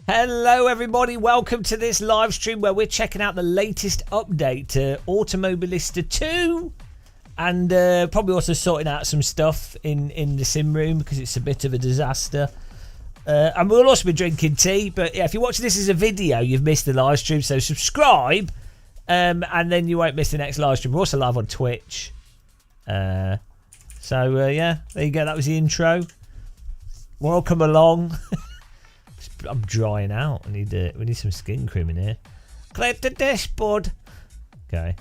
Hello everybody, welcome to this live stream where we're checking out the latest update to Automobilista 2 and probably also sorting out some stuff in the sim room because it's a bit of a disaster. And we'll also be drinking tea, but yeah, if you're watching this as a video, you've missed the live stream, so subscribe and then you won't miss the next live stream. We're also live on Twitch. Yeah, there you go, that was the intro. Welcome along. I'm drying out. We need some skin cream in here. Clear the dashboard. Okay.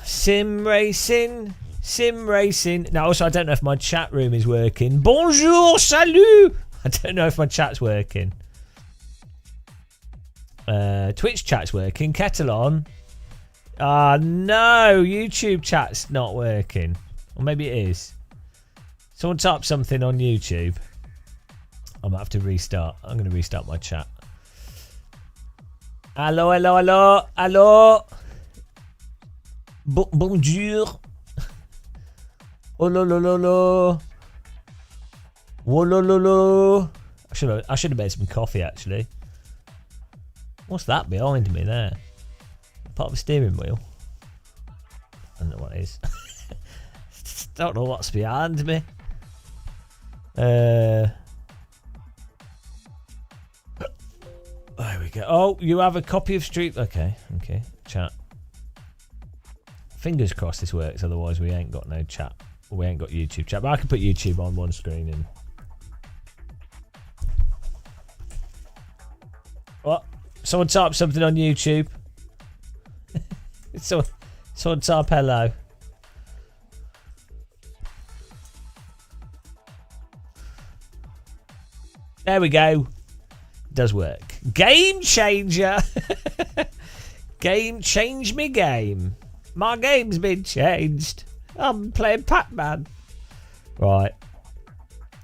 Sim racing. Now, also, I don't know if my chat room is working. Bonjour, salut. I don't know if my chat's working. Twitch chat's working. Kettle on. No, YouTube chat's not working. Or maybe it is. Someone type something on YouTube. I might have to restart. I'm going to restart my chat. Hello. Bonjour. Oh lo lo lo lo. Oh lo lo lo. I should have made some coffee actually. What's that behind me there? Part of a steering wheel. I don't know what it is. Don't know what's behind me. There we go. Oh, you have a copy of Street. Okay. Chat. Fingers crossed this works. Otherwise, we ain't got no chat. We ain't got YouTube chat. But I can put YouTube on one screen and. What? Someone type something on YouTube. Someone type hello. There we go. Does work. Game changer. Change me game. My game's been changed. I'm playing Pac-Man. Right.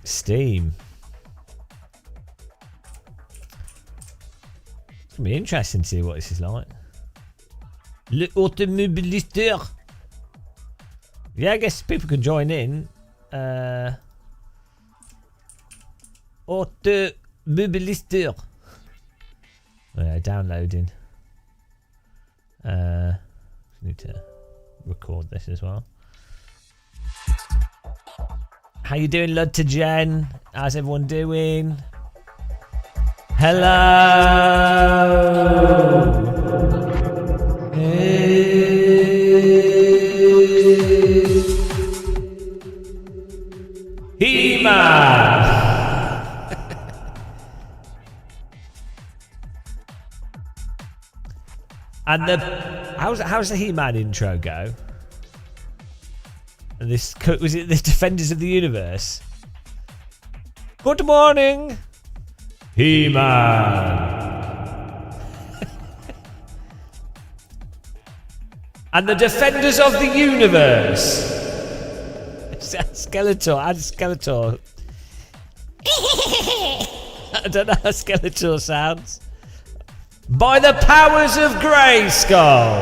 Steam. It's gonna be interesting to see what this is like. Le Automobilista. Yeah, I guess people can join in. Automobilista. Yeah, downloading. Need to record this as well. How you doing, Lud to Jen? How's everyone doing? Hello. He-Man. And how's the He-Man intro go? And this was it the Defenders of the Universe? Good morning, He-Man. And the Defenders of the Universe. Skeletor, add Skeletor. I don't know how Skeletor sounds. By the powers of Grayskull.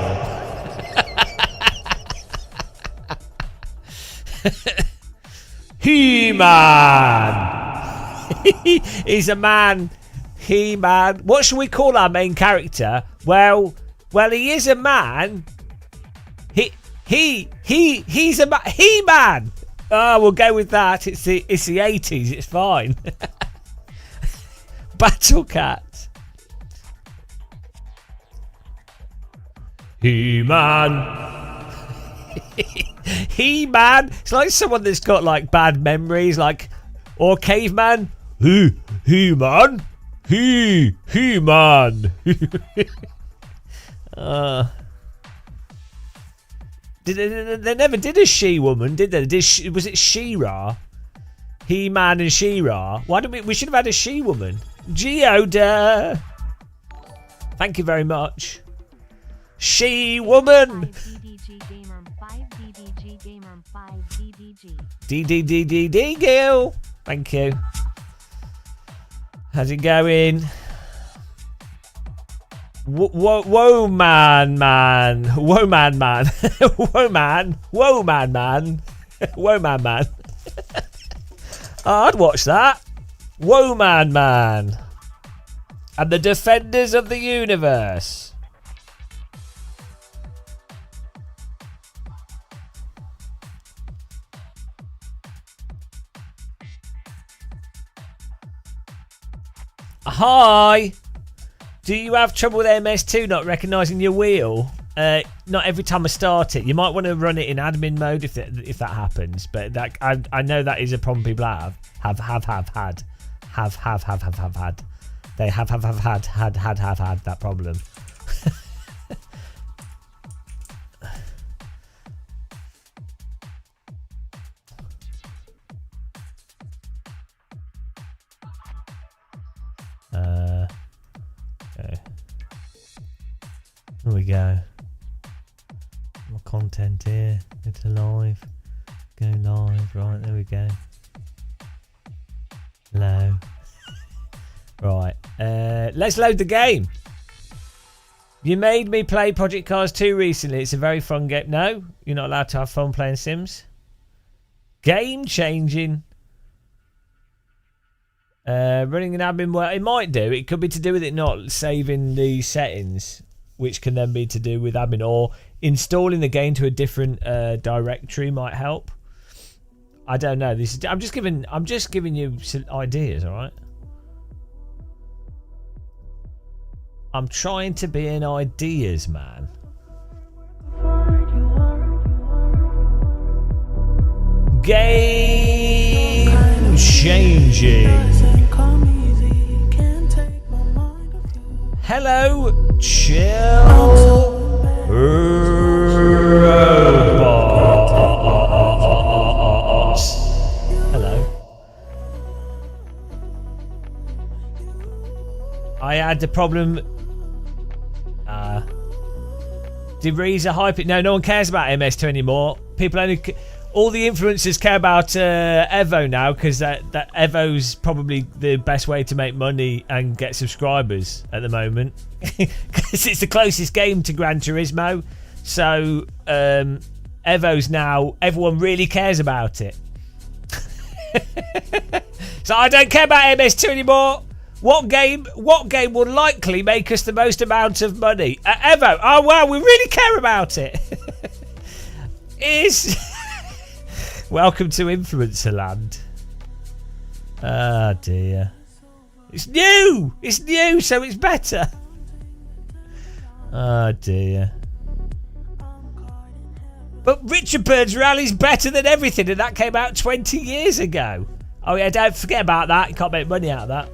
He-Man. He's a man. He-Man. What should we call our main character? Well, he is a man. He's a man. He-Man. Oh, we'll go with that. It's the 80s. It's fine. Battle Cat. He-Man. He-Man. It's like someone that's got like bad memories, like, or caveman. He-Man. He-Man. They never did a she-woman, did they? Was it She-Ra? He-Man and She-Ra. Why don't we should have had a she-woman. Geoda. Thank you very much. She-woman. DDDDD Gil. Thank you. How's it going? Whoa man. Whoa man. Whoa man. Oh, I'd watch that. Woman Man. And the Defenders of the Universe. Hi. Do you have trouble with MS2 not recognising your wheel? Not every time I start it. You might want to run it in admin mode if that happens. But that I know that is a problem people have had. They have had that problem. Okay. Here we go. More content here. Go to live. Go live. Right, there we go. Hello. Right. Let's load the game. You made me play Project Cars 2 recently. It's a very fun game. No, you're not allowed to have fun playing Sims. Game changing. Running an admin, well, it might do. It could be to do with it not saving the settings, which can then be to do with admin, or installing the game to a different directory might help. I don't know. I'm just giving you some ideas, all right? I'm trying to be an ideas man. Game changing. Hello, chill robots. Hello. I had the problem. Did Reza hype it? No one cares about MS2 anymore. People only. All the influencers care about Evo now, because that Evo's probably the best way to make money and get subscribers at the moment, because it's the closest game to Gran Turismo. So Evo's now, everyone really cares about it. So I don't care about MS2 anymore. What game will likely make us the most amount of money? Evo. Oh wow, we really care about it. Welcome to Influencer Land. Ah dear. It's new! It's new, so it's better. Ah dear. But Richard Bird's Rally's better than everything, and that came out 20 years ago. Oh yeah, don't forget about that. You can't make money out of that.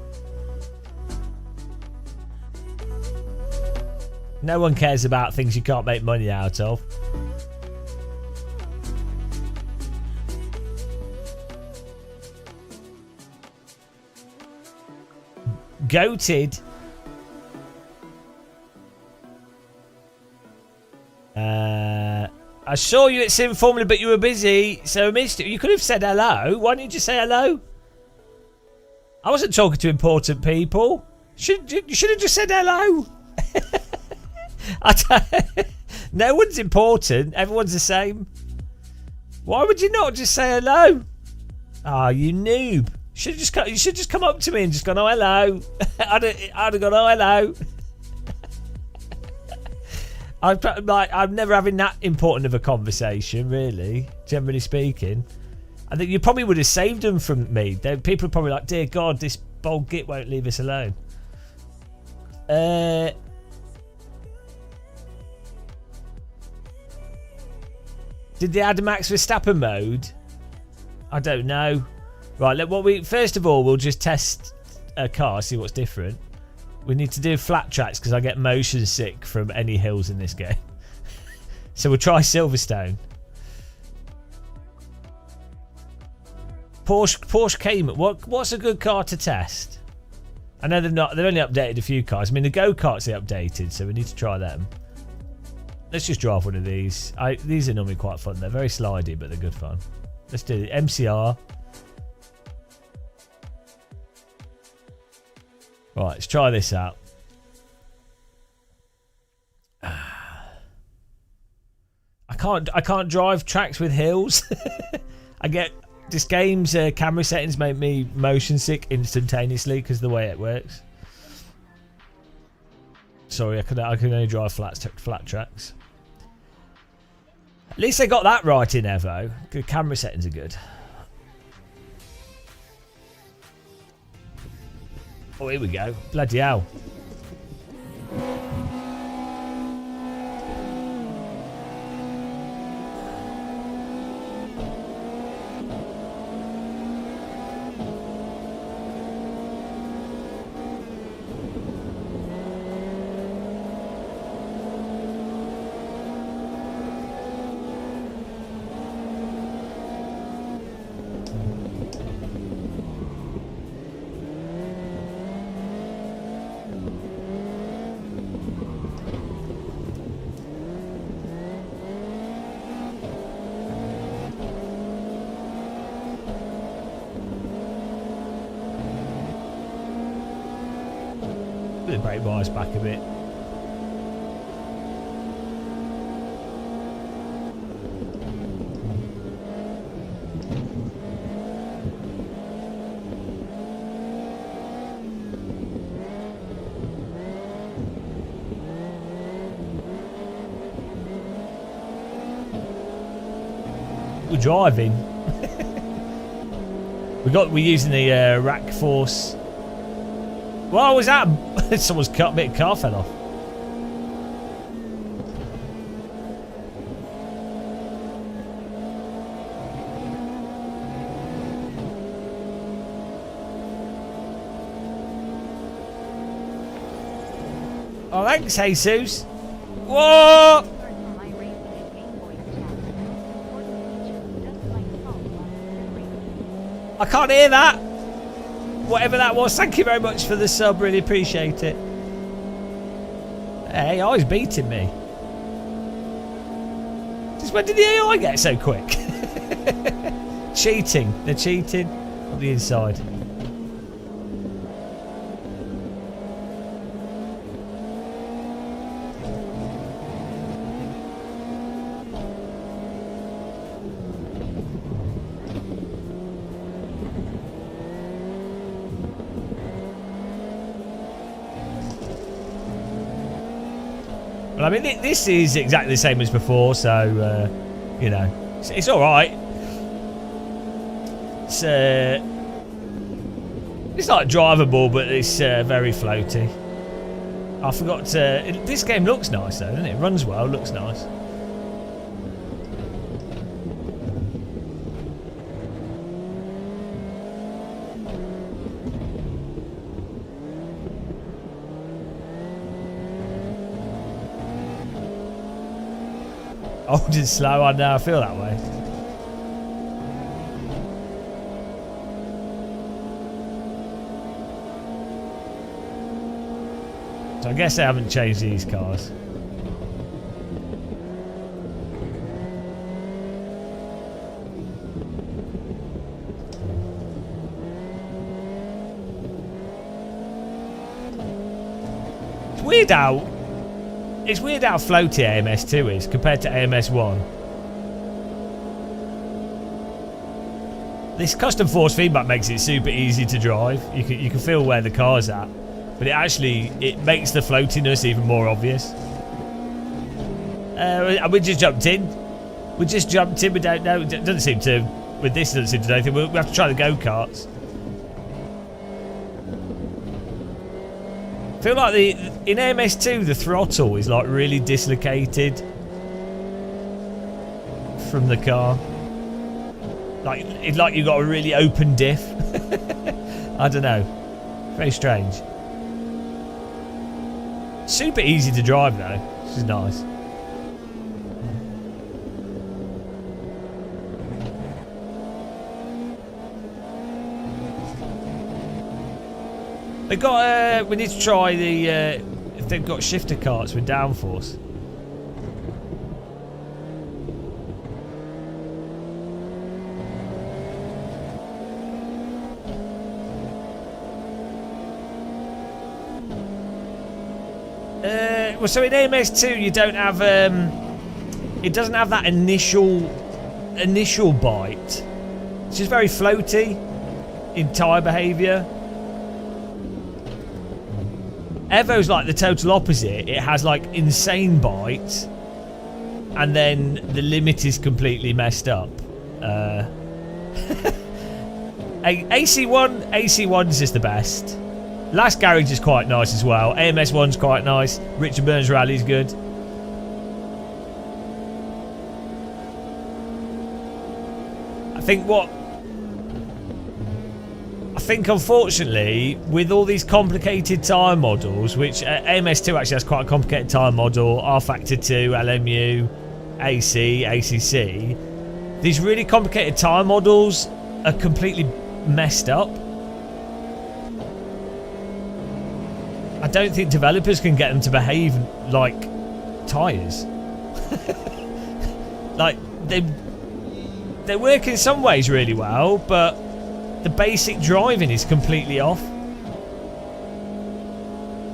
No one cares about things you can't make money out of. Goated. I saw you at Sim Formula, but you were busy, so I missed it. You could have said hello. Why didn't you say hello? I wasn't talking to important people. You should have just said hello. No one's important. Everyone's the same. Why would you not just say hello? Ah, you noob. You should just come up to me and just gone, oh hello. I'd have gone, oh hello. I'm never having that important of a conversation, really, generally speaking. I think you probably would have saved them from me. People are probably like, dear God, this bold git won't leave us alone. Did they add Max Verstappen mode? I don't know. Right, first of all, we'll just test a car, see what's different. We need to do flat tracks because I get motion sick from any hills in this game. So we'll try Silverstone. Porsche Cayman. What's a good car to test? I know they've only updated a few cars. I mean, the go-karts they updated, so we need to try them. Let's just drive one of these. These are normally quite fun. They're very slidey, but they're good fun. Let's do the MCR. Right, let's try this out. I can't drive tracks with hills. I get This game's camera settings make me motion sick instantaneously because of the way it works. Sorry, I can only drive flat tracks. At least they got that right in Evo. Good camera settings are good. Oh, here we go. Bloody hell. The brake bar's back a bit. We're driving. We're using the rack force. What was that? Someone's cut a bit of car fell off. Oh, thanks, Jesus. Whoa! I can't hear that. Whatever that was, thank you very much for the sub. Really appreciate it. Hey, AI's beating me. Just when did the AI get so quick? Cheating. They're cheating on the inside. Well, I mean, this is exactly the same as before, so, you know, it's all right. It's not drivable, but it's very floaty. I forgot to... This game looks nice, though, doesn't it? It runs well, looks nice. Old and slow, I know, I feel that way. So I guess they haven't changed these cars. It's weird how floaty AMS2 is compared to AMS1. This custom force feedback makes it super easy to drive. You can feel where the car's at, but it makes the floatiness even more obvious. We just jumped in. We don't know. It doesn't seem to. With this, it doesn't seem to do anything. We have to try the go-karts. I feel like in AMS2 the throttle is like really dislocated from the car. It's like you got a really open diff. I don't know. Very strange. Super easy to drive though, which is nice. They got. We need to try the if they've got shifter carts with downforce. Well, so in AMS2 you don't have. It doesn't have that initial bite It's just very floaty in tyre behaviour. Evo's like the total opposite. It has like insane bite, and then the limit is completely messed up. AC1's is the best. Last Garage is quite nice as well. AMS1's quite nice. Richard Burns Rally's good. I think unfortunately with all these complicated tyre models, which AMS2 actually has quite a complicated tyre model, R Factor 2, LMU, AC, ACC, these really complicated tyre models are completely messed up. I don't think developers can get them to behave like tyres. Like they work in some ways really well, but the basic driving is completely off.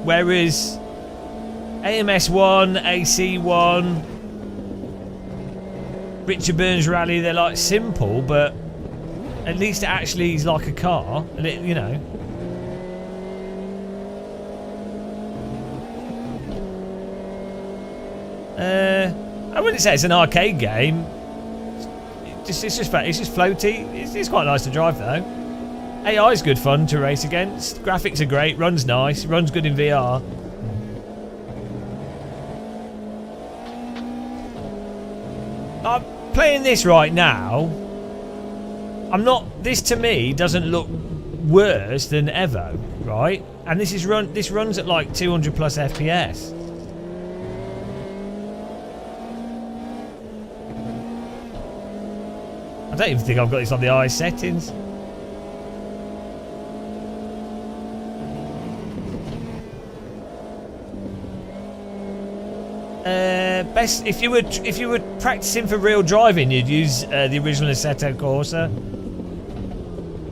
Whereas AMS1, AC1, Richard Burns Rally, they're like simple, but at least it actually is like a car, and it, you know. I wouldn't say it's an arcade game. It's just floaty. It's quite nice to drive though. AI is good fun to race against. Graphics are great. Runs nice. Runs good in VR. I'm playing this right now. This to me doesn't look worse than Evo, right? And this runs at like 200 plus FPS. I don't even think I've got this on the eye settings. Best if you were practicing for real driving, you'd use the original Assetto Corsa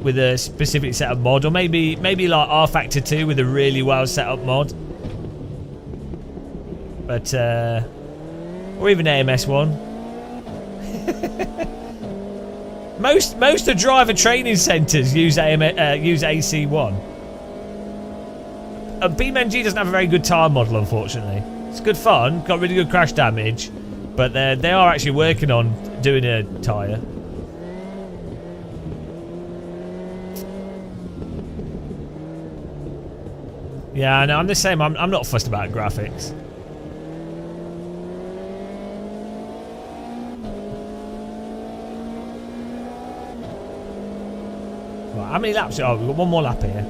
with a specific set of mod, or maybe like R Factor 2 with a really well set up mod. But or even AMS1. Most of the driver training centres use AC1. BeamNG doesn't have a very good tyre model, unfortunately. It's good fun, got really good crash damage, but they are actually working on doing a tyre. Yeah, I know, I'm the same. I'm not fussed about graphics. Right, how many laps? Oh, we've got one more lap here.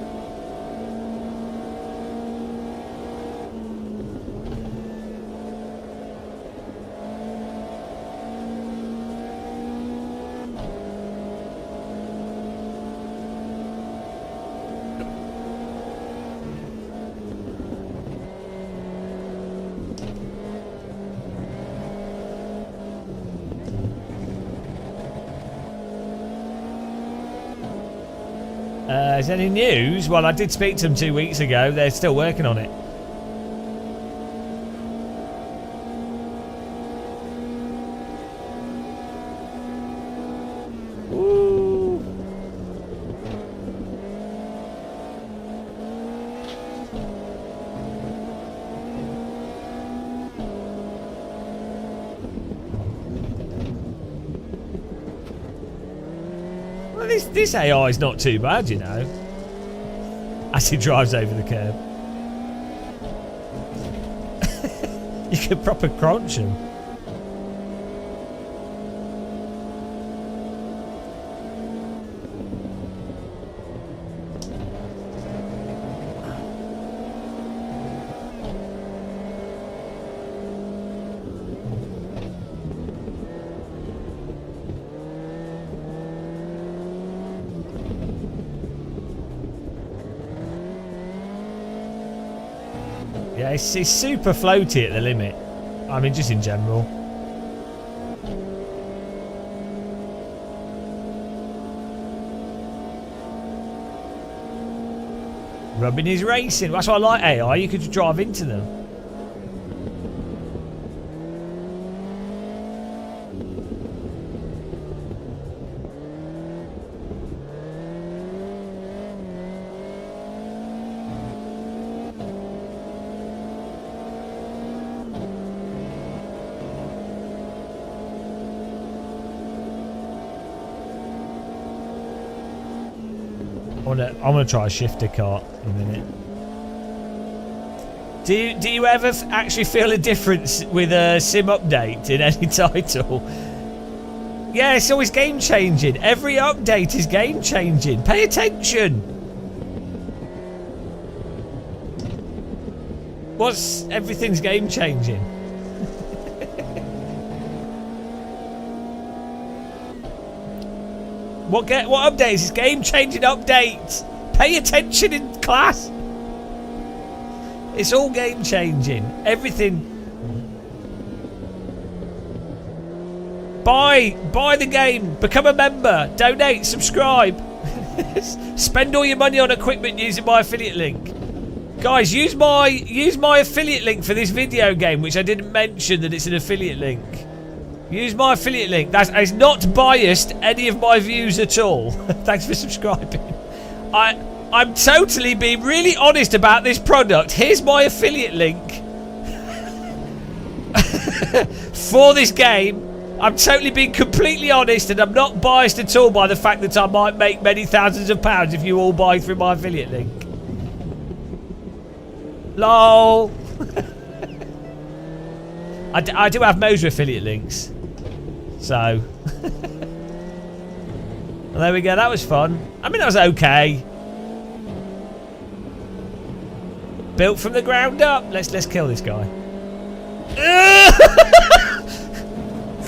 Is there any news? Well, I did speak to them 2 weeks ago. They're still working on it. Ooh. Well, this AI is not too bad, you know. As he drives over the curb. You could proper crunch him. Yeah, it's super floaty at the limit. I mean, just in general. Rubbing is racing. That's why I like AI. You could just drive into them. I wanna try a shifter kart in a minute. Do you ever actually feel a difference with a sim update in any title? Yeah, it's always game changing. Every update is game changing. Pay attention. Everything's game changing. What updates? It's game changing updates. Pay attention in class. It's all game changing. Everything. Buy the game. Become a member. Donate. Subscribe. Spend all your money on equipment using my affiliate link. Guys, use my affiliate link for this video game, which I didn't mention that it's an affiliate link. Use my affiliate link. That's not biased any of my views at all. Thanks for subscribing. I'm totally being really honest about this product. Here's my affiliate link for this game. I'm totally being completely honest, and I'm not biased at all by the fact that I might make many thousands of pounds if you all buy through my affiliate link. LOL. I do have Moser affiliate links. So. Well, there we go. That was fun. I mean, that was okay. Built from the ground up. Let's kill this guy.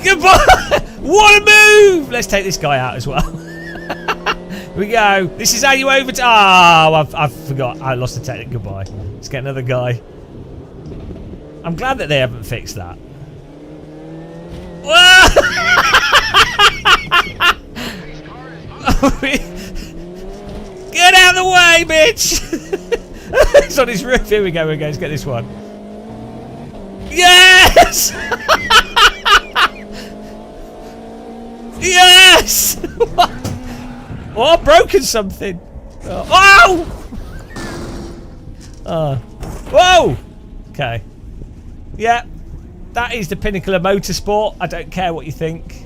Goodbye. What a move! Let's take this guy out as well. Here we go. This is how you overtake. Oh, I forgot. I lost the technique. Goodbye. Let's get another guy. I'm glad that they haven't fixed that. Get out of the way, bitch! It's on his roof. Here we go. Let's get this one. Yes! Yes! Oh, I've broken something. Oh! Whoa! Okay. Yeah. That is the pinnacle of motorsport. I don't care what you think.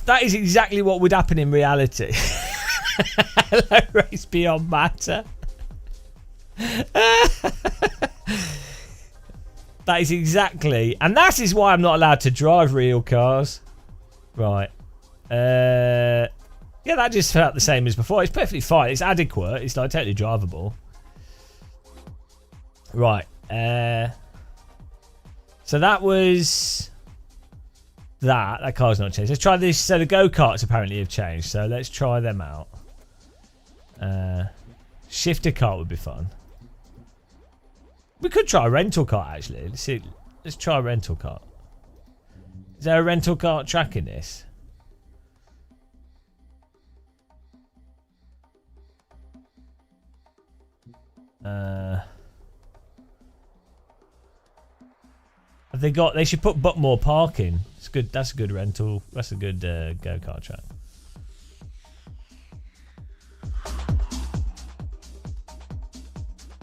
That is exactly what would happen in reality. Hello, race beyond matter. That is exactly, and that is why I'm not allowed to drive real cars. Right. Yeah, that just felt the same as before. It's perfectly fine. It's adequate. It's like totally drivable. Right. So that was that. That car's not changed. Let's try this. So the go-karts apparently have changed. So let's try them out. Shifter kart would be fun. We could try a rental kart actually. Let's see. Let's try a rental kart. Is there a rental kart track in this? Have they got? They should put more parking. It's good. That's a good rental. That's a good go-kart track.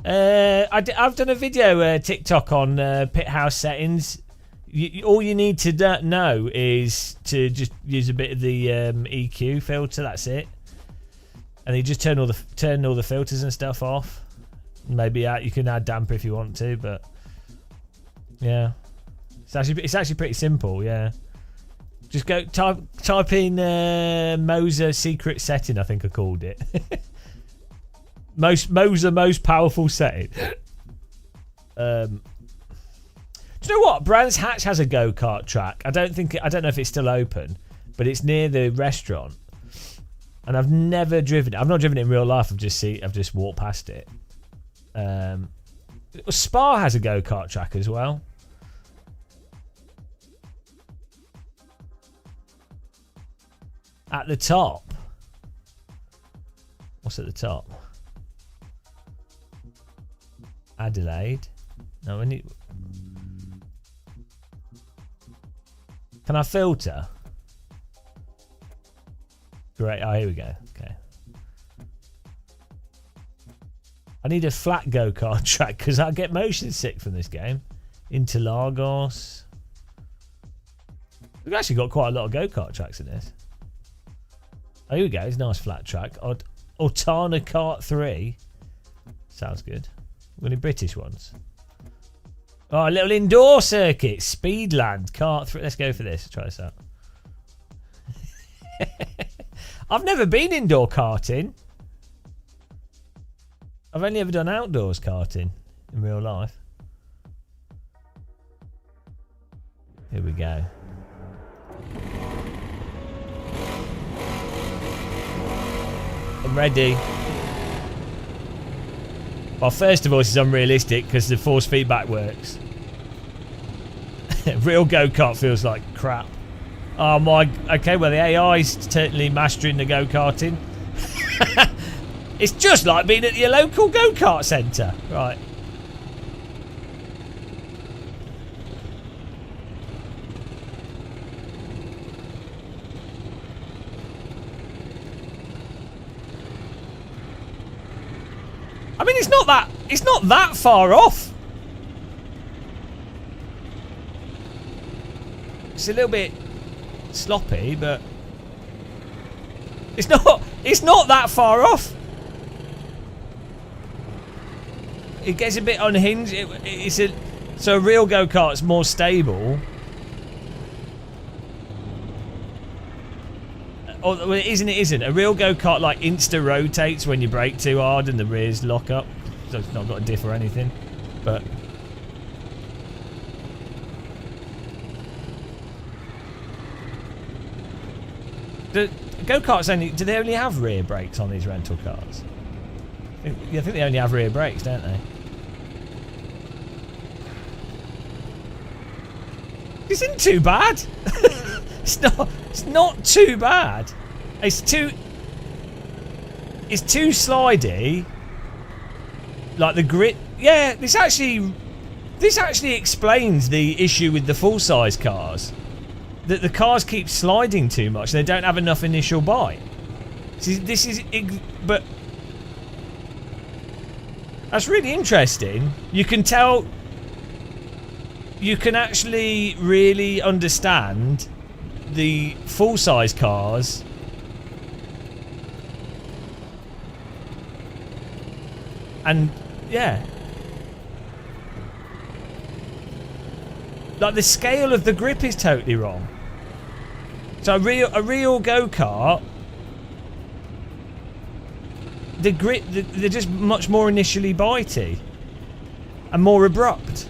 I've done a video TikTok on pit house settings. All you need to know is to just use a bit of the EQ filter. That's it. And you just turn all the filters and stuff off. Maybe you can add damper if you want to, but yeah, it's actually pretty simple. Yeah, just go type in Moser secret setting. I think I called it. Moser most powerful setting. Do you know what? Brands Hatch has a go-kart track. I don't know if it's still open, but it's near the restaurant. And I've never driven it. I've not driven it in real life. I've just walked past it. Spa has a go-kart track as well. At the top. What's at the top? Adelaide. No, we need. Can I filter? Great. Oh, here we go. Okay. I need a flat go-kart track because I get motion sick from this game. Interlagos. We've actually got quite a lot of go-kart tracks in this. Oh, here we go. It's a nice flat track. Autona Kart 3. Sounds good. Any British ones? Oh, a little indoor circuit. Speedland Kart 3. Let's go for this. Try this out. I've never been indoor karting. I've only ever done outdoors karting in real life. Here we go. I'm ready. Well, first of all, this is unrealistic because the force feedback works. Real go-kart feels like crap. Oh my... Okay, well, the AI's certainly mastering the go-karting. It's just like being at your local go-kart centre. Right. I mean, it's not that far off. It's a little bit sloppy, but it's not that far off. It gets a bit unhinged. So a real go-kart's more stable. Oh, well, it isn't. A real go-kart like insta-rotates when you brake too hard and the rears lock up. So it's not got a diff or anything. But... The go-karts do they only have rear brakes on these rental cars? I think they only have rear brakes, don't they? This isn't too bad. It's not too bad. It's too slidey. Like the grit. Yeah, this actually explains the issue with the full size cars. That the cars keep sliding too much. They don't have enough initial bite. But that's really interesting. You can tell. You can actually really understand the full-size cars and yeah, like the scale of the grip is totally wrong. So a real go-kart, the grip, they're just much more initially bitey and more abrupt,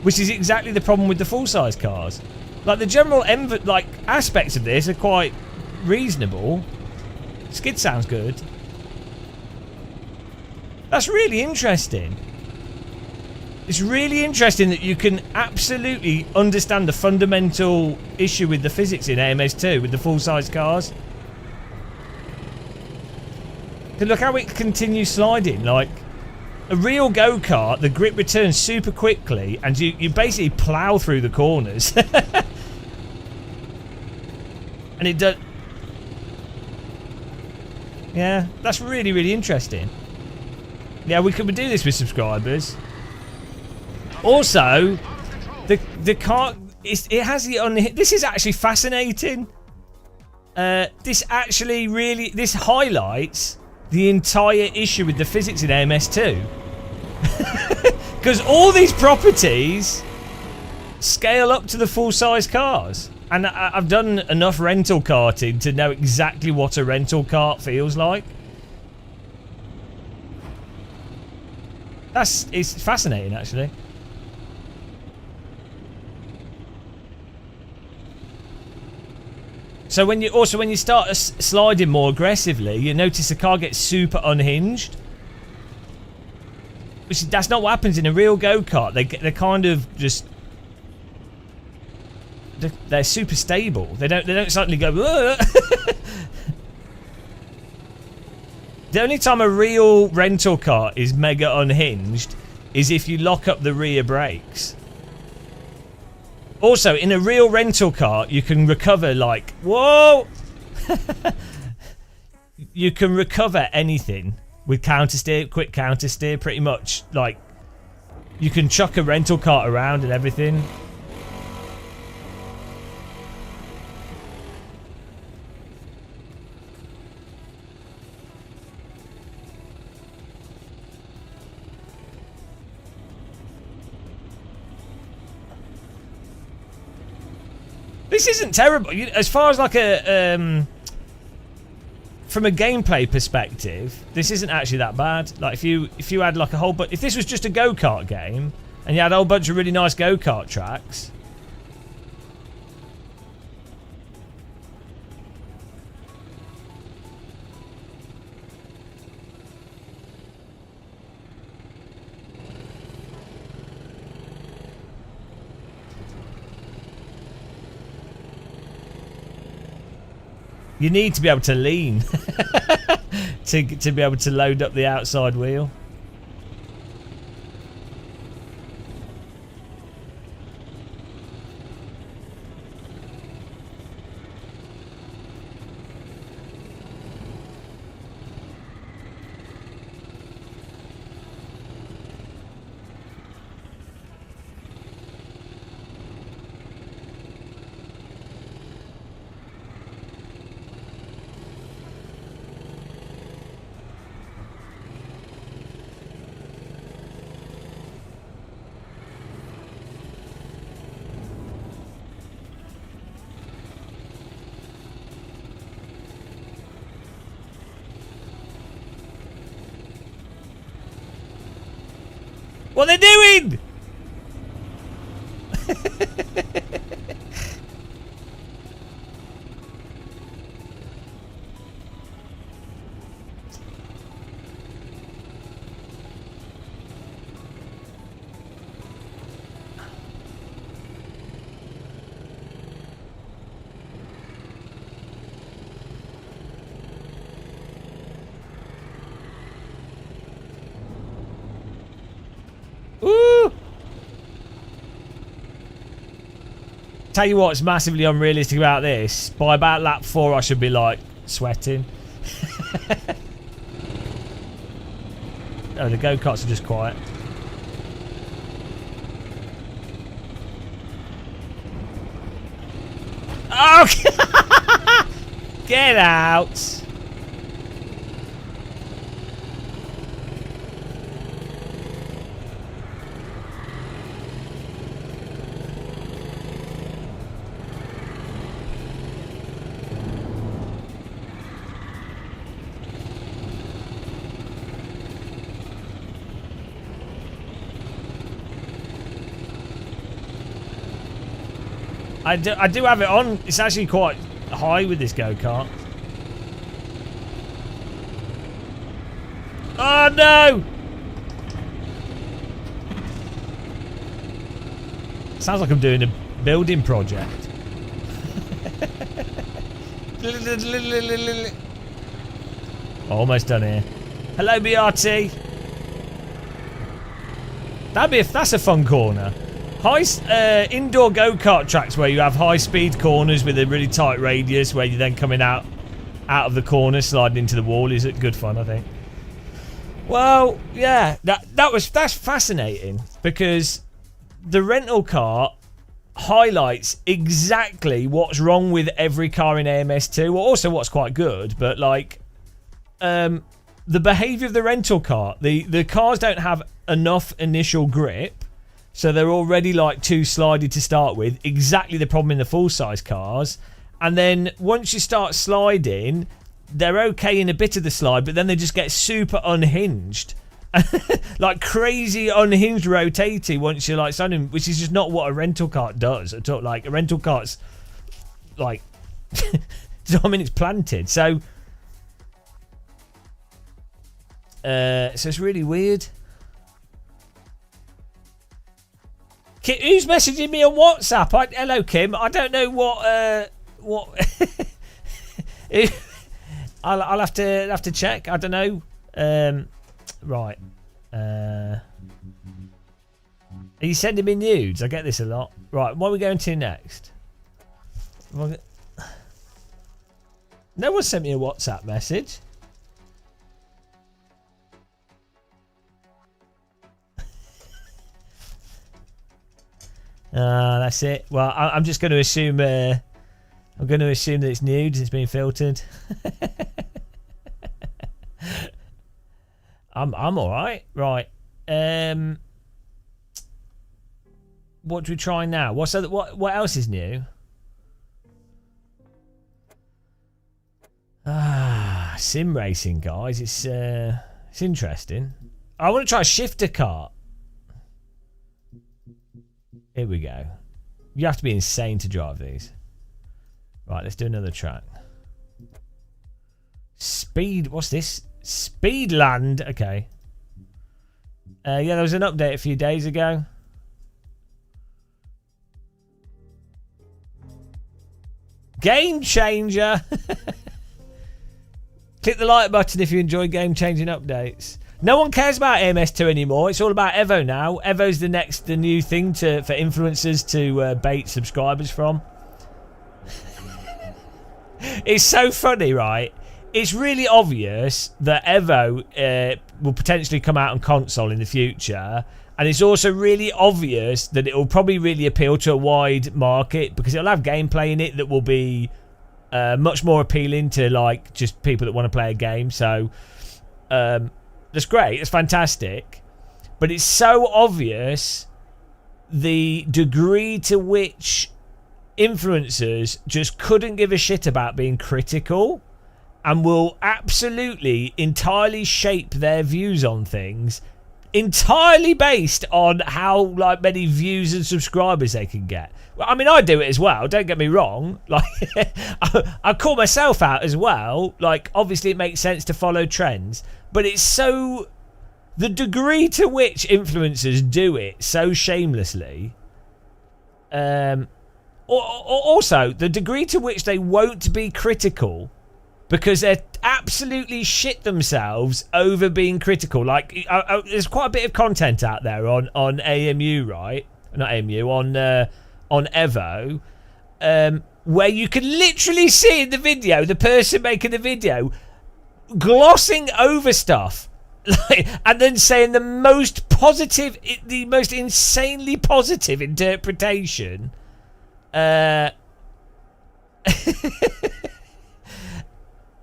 which is exactly the problem with the full-size cars. Like the general aspects of this are quite reasonable. Skid sounds good. That's really interesting. It's really interesting that you can absolutely understand the fundamental issue with the physics in AMS2 with the full-size cars. Look how it continues sliding. Like a real go-kart, the grip returns super quickly and you basically plough through the corners. And it does... Yeah, that's really, really interesting. Yeah, we could do this with subscribers. Also, the car... It has the... This is actually fascinating. This actually really... This highlights the entire issue with the physics in AMS2. Because all these properties scale up to the full-size cars. And I've done enough rental karting to know exactly what a rental kart feels like. It's fascinating, actually. So when you start sliding more aggressively, you notice the car gets super unhinged. That's not what happens in a real go-kart. They're kind of just... They're super stable. They don't suddenly go... The only time a real rental car is mega unhinged is if you lock up the rear brakes. Also, in a real rental car, you can recover like... Whoa! You can recover anything with counter steer, quick counter steer, pretty much. Like, you can chuck a rental cart around and everything. This isn't terrible. As far as like a from a gameplay perspective, this isn't actually that bad. Like if you had like a whole if this was just a go-kart game and you had a whole bunch of really nice go-kart tracks. You need to be able to lean to be able to load up the outside wheel. What are they doing? Ooh! Tell you what's massively unrealistic about this. By about lap 4 I should be like sweating. Oh, the go-karts are just quiet. Oh! Get out! I do have it on. It's actually quite high with this go-kart. Oh no! Sounds like I'm doing a building project. Almost done here. Hello, BRT. That's a fun corner. Indoor go-kart tracks where you have high-speed corners with a really tight radius, where you're then coming out of the corner, sliding into the wall, is good fun, I think. Well, yeah, that's fascinating, because the rental car highlights exactly what's wrong with every car in AMS2, or also what's quite good, but like the behaviour of the rental car. The cars don't have enough initial grip. So they're already like too slidey to start with. Exactly the problem in the full-size cars. And then once you start sliding, they're okay in a bit of the slide, but then they just get super unhinged. Like crazy unhinged rotating once you're like sliding, which is just not what a rental car does at all. Like a rental car's like, I mean, it's planted. So it's really weird. Who's messaging me on WhatsApp? Hello, Kim. I don't know what. I'll have to check. I don't know. Right. Are you sending me nudes? I get this a lot. Right. What are we going to next? No one sent me a WhatsApp message. That's it. Well, I'm just going to assume. I'm going to assume that it's nudes. It's been filtered. I'm all right. Right. What do we try now? What else is new? sim racing, guys. It's interesting. I want to try a shifter kart. Here we go. You have to be insane to drive these. Right, let's do another track. Speed. What's this? Speedland. Okay. Yeah, there was an update a few days ago. Game changer. Click the like button if you enjoy game changing updates. No one cares about AMS2 anymore. It's all about Evo now. Evo's the new thing for influencers to bait subscribers from. It's so funny, right? It's really obvious that Evo will potentially come out on console in the future, and it's also really obvious that it will probably really appeal to a wide market because it'll have gameplay in it that will be much more appealing to like just people that want to play a game. So that's great, it's fantastic, but it's so obvious the degree to which influencers just couldn't give a shit about being critical and will absolutely entirely shape their views on things entirely based on how like many views and subscribers they can get. Well, I mean, I do it as well, don't get me wrong. Like I call myself out as well. Like obviously it makes sense to follow trends, but it's so the degree to which influencers do it so shamelessly, also the degree to which they won't be critical because they're absolutely shit themselves over being critical. Like there's quite a bit of content out there on AMU, right? Not AMU, on Evo, where you can literally see in the video the person making the video glossing over stuff and then saying the most positive, the most insanely positive interpretation.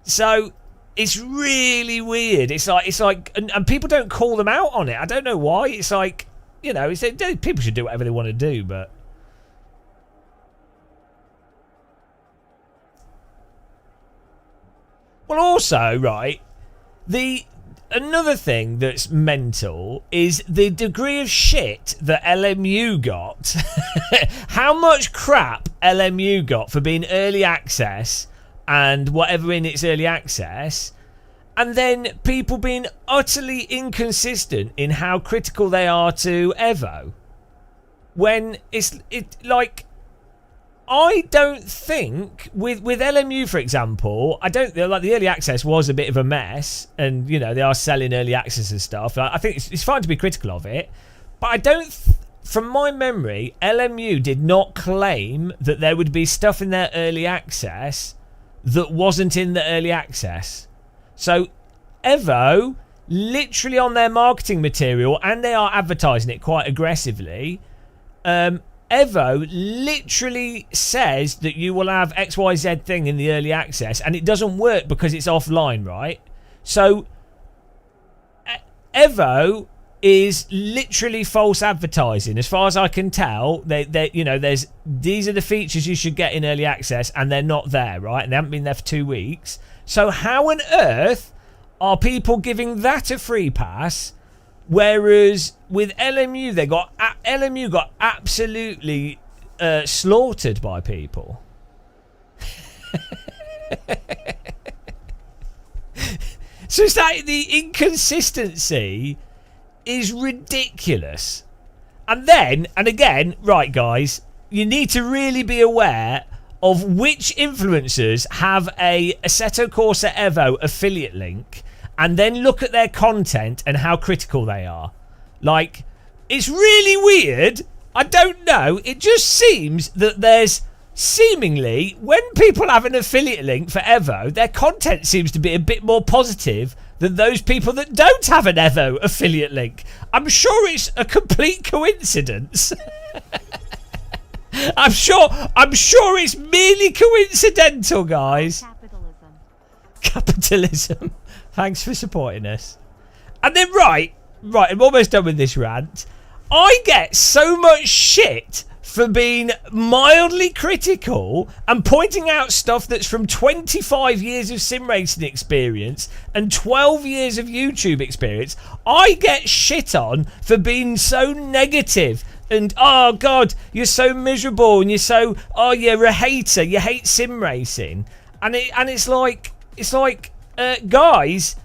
So it's really weird. It's like, and people don't call them out on it. I don't know why. It's like, you know, people should do whatever they want to do, but well, also, right, another thing that's mental is the degree of shit that LMU got. How much crap LMU got for being early access and whatever in its early access, and then people being utterly inconsistent in how critical they are to Evo. When it's like, I don't think with LMU, for example, I don't like the early access was a bit of a mess, and you know they are selling early access and stuff. I think it's fine to be critical of it, but I don't. From my memory, LMU did not claim that there would be stuff in their early access that wasn't in the early access. So Evo, literally on their marketing material, and they are advertising it quite aggressively, Evo literally says that you will have XYZ thing in the early access, and it doesn't work because it's offline, right? So Evo is literally false advertising, as far as I can tell. You know, these are the features you should get in early access, and they're not there, right? And they haven't been there for 2 weeks. So how on earth are people giving that a free pass? Whereas with LMU, LMU got absolutely slaughtered by people. So it's like the inconsistency is ridiculous. And then, and again, right guys, you need to really be aware of which influencers have a Assetto Corsa Evo affiliate link, and then look at their content and how critical they are. Like, it's really weird. I don't know. It just seems that there's seemingly, when people have an affiliate link for Evo, their content seems to be a bit more positive than those people that don't have an Evo affiliate link. I'm sure it's a complete coincidence. I'm sure it's merely coincidental, guys. Capitalism. Thanks for supporting us. And then right, I'm almost done with this rant. I get so much shit for being mildly critical and pointing out stuff that's from 25 years of sim racing experience and 12 years of YouTube experience, I get shit on for being so negative and, oh God, you're so miserable and you're so, oh, you're a hater, you hate sim racing. And it's like, guys,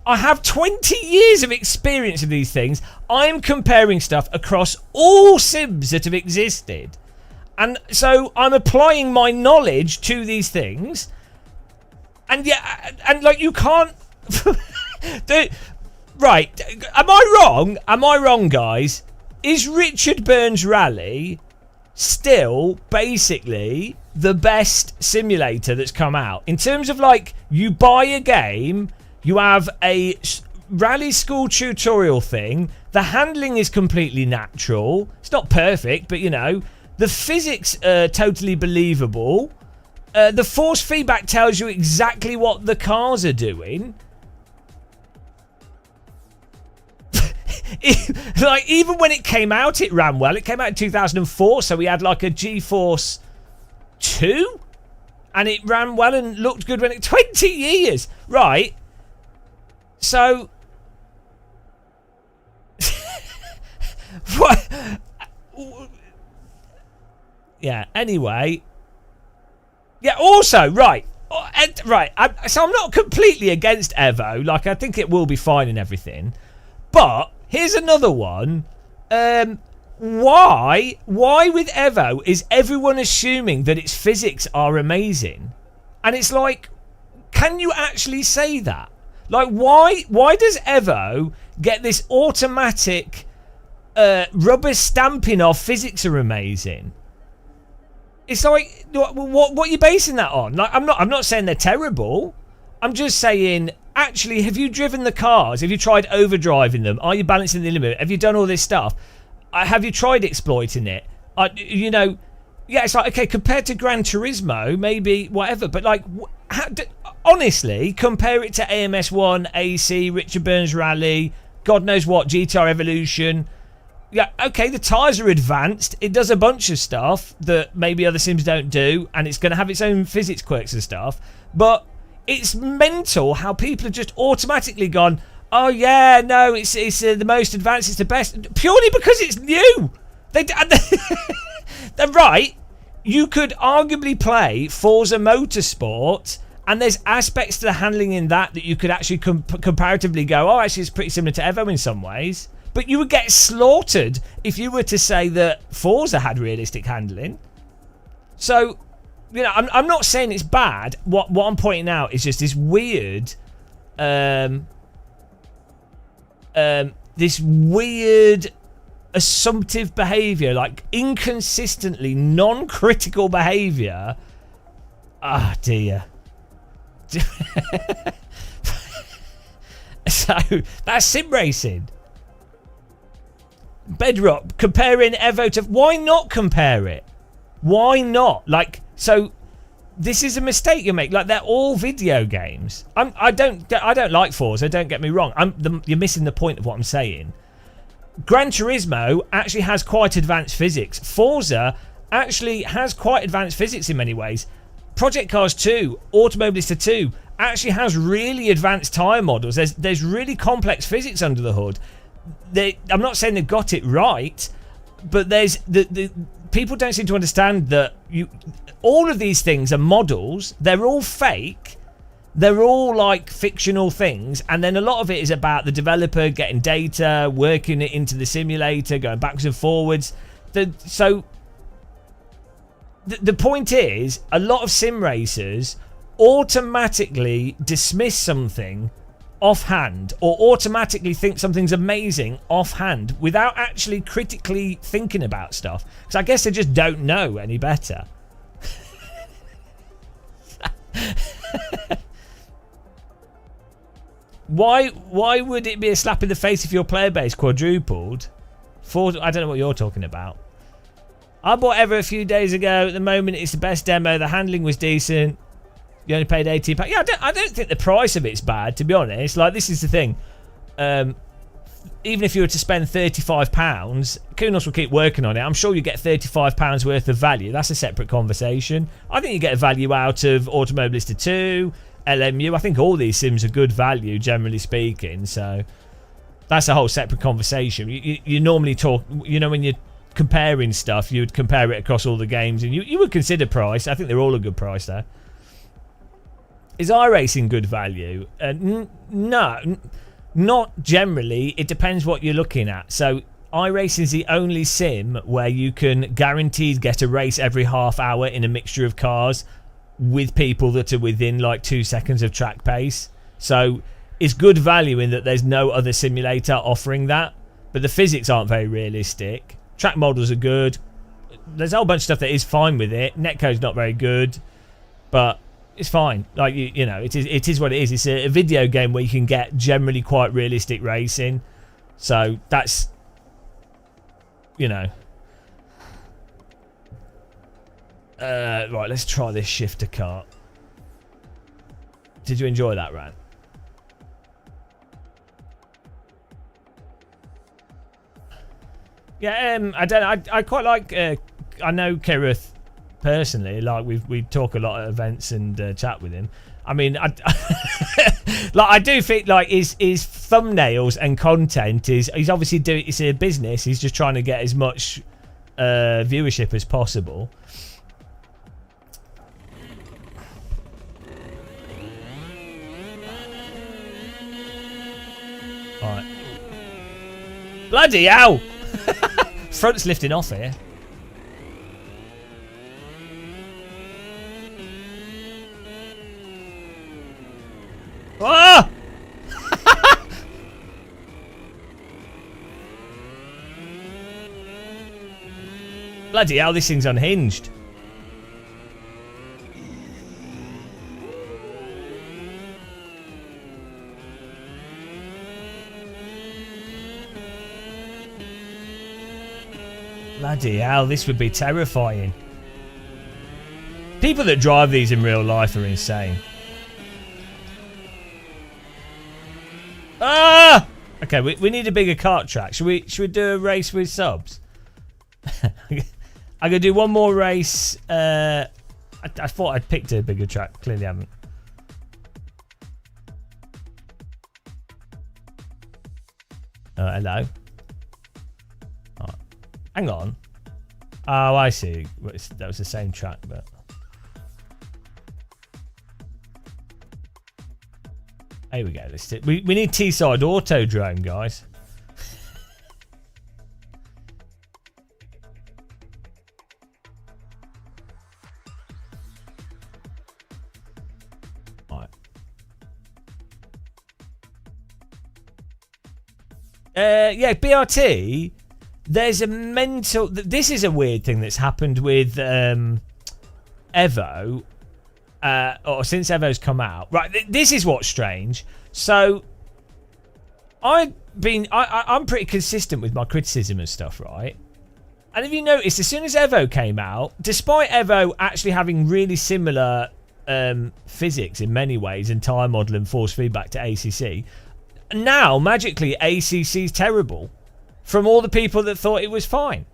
I have 20 years of experience of these things. I'm comparing stuff across all sims that have existed. And so I'm applying my knowledge to these things. And yeah, and like you can't... Right, am I wrong? Am I wrong, guys? Is Richard Burns Rally still basically the best simulator that's come out? In terms of like, you buy a game... You have a rally school tutorial thing. The handling is completely natural. It's not perfect, but you know, the physics are totally believable. The force feedback tells you exactly what the cars are doing. Like, even when it came out, it ran well. It came out in 2004, so we had like a GeForce 2, and it ran well and looked good when it... 20 years! Right. So, what? Yeah. Anyway. Yeah. Also, right. Right. So I'm not completely against Evo. Like, I think it will be fine and everything. But here's another one. Why with Evo is everyone assuming that its physics are amazing? And it's like, can you actually say that? Like, why does Evo get this automatic rubber stamping of physics are amazing? It's like, what are you basing that on? Like, I'm not saying they're terrible. I'm just saying, actually, have you driven the cars? Have you tried overdriving them? Are you balancing the limit? Have you done all this stuff? Have you tried exploiting it? You know, yeah, it's like, okay, compared to Gran Turismo, maybe whatever, but like, honestly, compare it to AMS1, AC, Richard Burns Rally, God knows what, GTR Evolution. Yeah, okay, the tyres are advanced. It does a bunch of stuff that maybe other sims don't do, and it's going to have its own physics quirks and stuff. But it's mental how people have just automatically gone, oh yeah, no, it's the most advanced, it's the best, purely because it's new. They're right. You could arguably play Forza Motorsport, and there's aspects to the handling in that you could actually comparatively go, oh, actually, it's pretty similar to Evo in some ways. But you would get slaughtered if you were to say that Forza had realistic handling. So, you know, I'm not saying it's bad. What I'm pointing out is just this weird, assumptive behaviour, like inconsistently non-critical behaviour. Ah, dear. So that's sim racing. Bedrock, comparing Evo to... Why not compare it? Why not? Like, so this is a mistake you make. Like, they're all video games. I don't like Forza, don't get me wrong. You're missing the point of what I'm saying. Gran Turismo actually has quite advanced physics. Forza actually has quite advanced physics in many ways. Project Cars 2, Automobilista 2 actually has really advanced tyre models. There's really complex physics under the hood. I'm not saying they've got it right, but there's the people don't seem to understand that all of these things are models. They're all fake. They're all like fictional things, and then a lot of it is about the developer getting data, working it into the simulator, going backwards and forwards. The point is, a lot of sim racers automatically dismiss something offhand, or automatically think something's amazing offhand without actually critically thinking about stuff, because I guess they just don't know any better. Why would it be a slap in the face if your player base quadrupled? I don't know what you're talking about. I bought Ever a few days ago. At the moment, it's the best demo. The handling was decent. You only paid £18. Yeah, I don't think the price of it's bad, to be honest. Like, this is the thing. even if you were to spend £35, Kunos will keep working on it. I'm sure you get £35 worth of value. That's a separate conversation. I think you get a value out of Automobilista 2, LMU. I think all these sims are good value, generally speaking. So that's a whole separate conversation. You normally talk, you know, when you're comparing stuff, you would compare it across all the games, and you would consider price. I think they're all a good price there. Is iRacing good value? No, not generally. It depends what you're looking at. So iRacing is the only sim where you can guaranteed get a race every half hour in a mixture of cars with people that are within like 2 seconds of track pace. So it's good value in that there's no other simulator offering that, but the physics aren't very realistic. Track models are good. There's a whole bunch of stuff that is fine with it. Netcode's not very good, but it's fine. Like, you know, it is what it is. It's a video game where you can get generally quite realistic racing. So that's, you know. Right, let's try this shifter kart. Did you enjoy that, Ran? Yeah, I don't know. I quite like. I know Kirith personally. Like we talk a lot at events and chat with him. I mean, like I do think like his thumbnails and content he's obviously doing. It's a business. He's just trying to get as much viewership as possible. All right. Bloody hell! Front's lifting off here. Ah! Bloody hell, this thing's unhinged. Bloody hell, this would be terrifying. People that drive these in real life are insane. Ah! Okay, we need a bigger kart track. Should we do a race with subs? I'm gonna do one more race. I thought I'd picked a bigger track. Clearly haven't. Hello. Oh, hang on. Oh, I see. That was the same track, but. Here we go. Let's do, we need T-side auto drone, guys. Right. Yeah, BRT. There's a mental. This is a weird thing that's happened with Evo. Or since Evo's come out. Right, this is what's strange. So, I'm pretty consistent with my criticism and stuff, right? And if you notice, as soon as Evo came out, despite Evo actually having really similar physics in many ways and tire model and force feedback to ACC, now, magically, ACC's terrible from all the people that thought it was fine.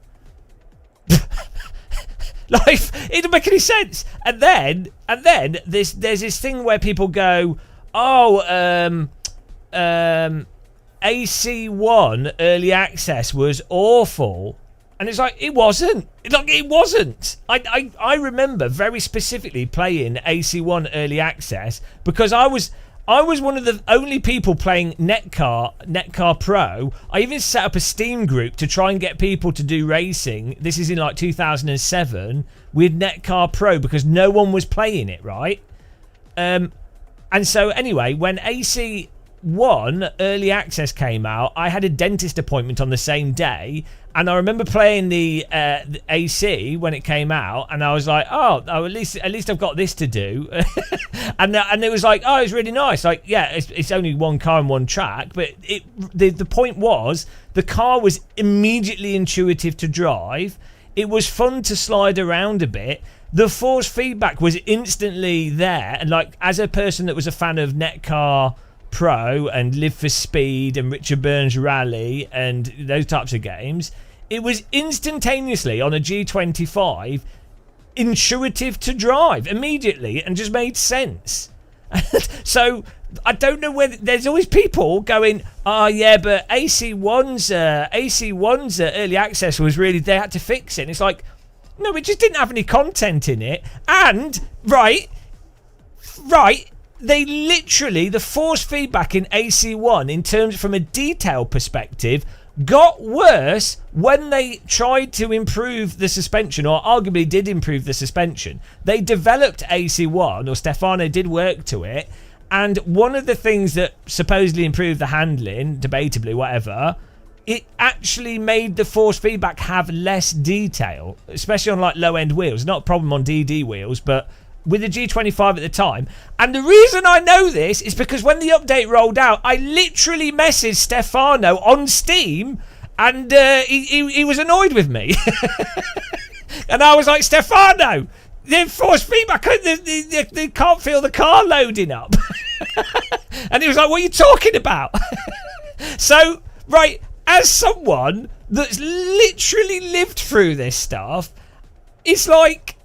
Like, it didn't make any sense. And then there's this thing where people go, oh, AC1 early access was awful. And it's like, it wasn't. It wasn't. I remember very specifically playing AC1 early access because I was one of the only people playing Netcar Pro. I even set up a Steam group to try and get people to do racing. This is in like 2007 with Netcar Pro because no one was playing it, right? And so anyway, when AC1 early access came out, I had a dentist appointment on the same day. And I remember playing the AC when it came out, and I was like, "Oh, at least I've got this to do." and it was like, "Oh, it's really nice." Like, yeah, it's only one car and one track, but the point was the car was immediately intuitive to drive. It was fun to slide around a bit. The force feedback was instantly there, and like as a person that was a fan of Netcar Pro and Live for Speed and Richard Burns Rally and those types of games, it was instantaneously on a G25 intuitive to drive immediately and just made sense. So I don't know whether there's always people going, oh yeah, but AC1's early access was really, they had to fix it. And it's like, no, it just didn't have any content in it. And right, they literally, the force feedback in AC1 in terms from a detail perspective got worse when they tried to improve the suspension, or arguably did improve the suspension. They developed AC1, or Stefano did work to it, and one of the things that supposedly improved the handling, debatably, whatever, it actually made the force feedback have less detail, especially on like low-end wheels. Not a problem on DD wheels, but with the G25 at the time. And the reason I know this is because when the update rolled out, I literally messaged Stefano on Steam, and he was annoyed with me. And I was like, Stefano, the force feedback, they can't feel the car loading up. And he was like, what are you talking about? So, right, as someone that's literally lived through this stuff, it's like,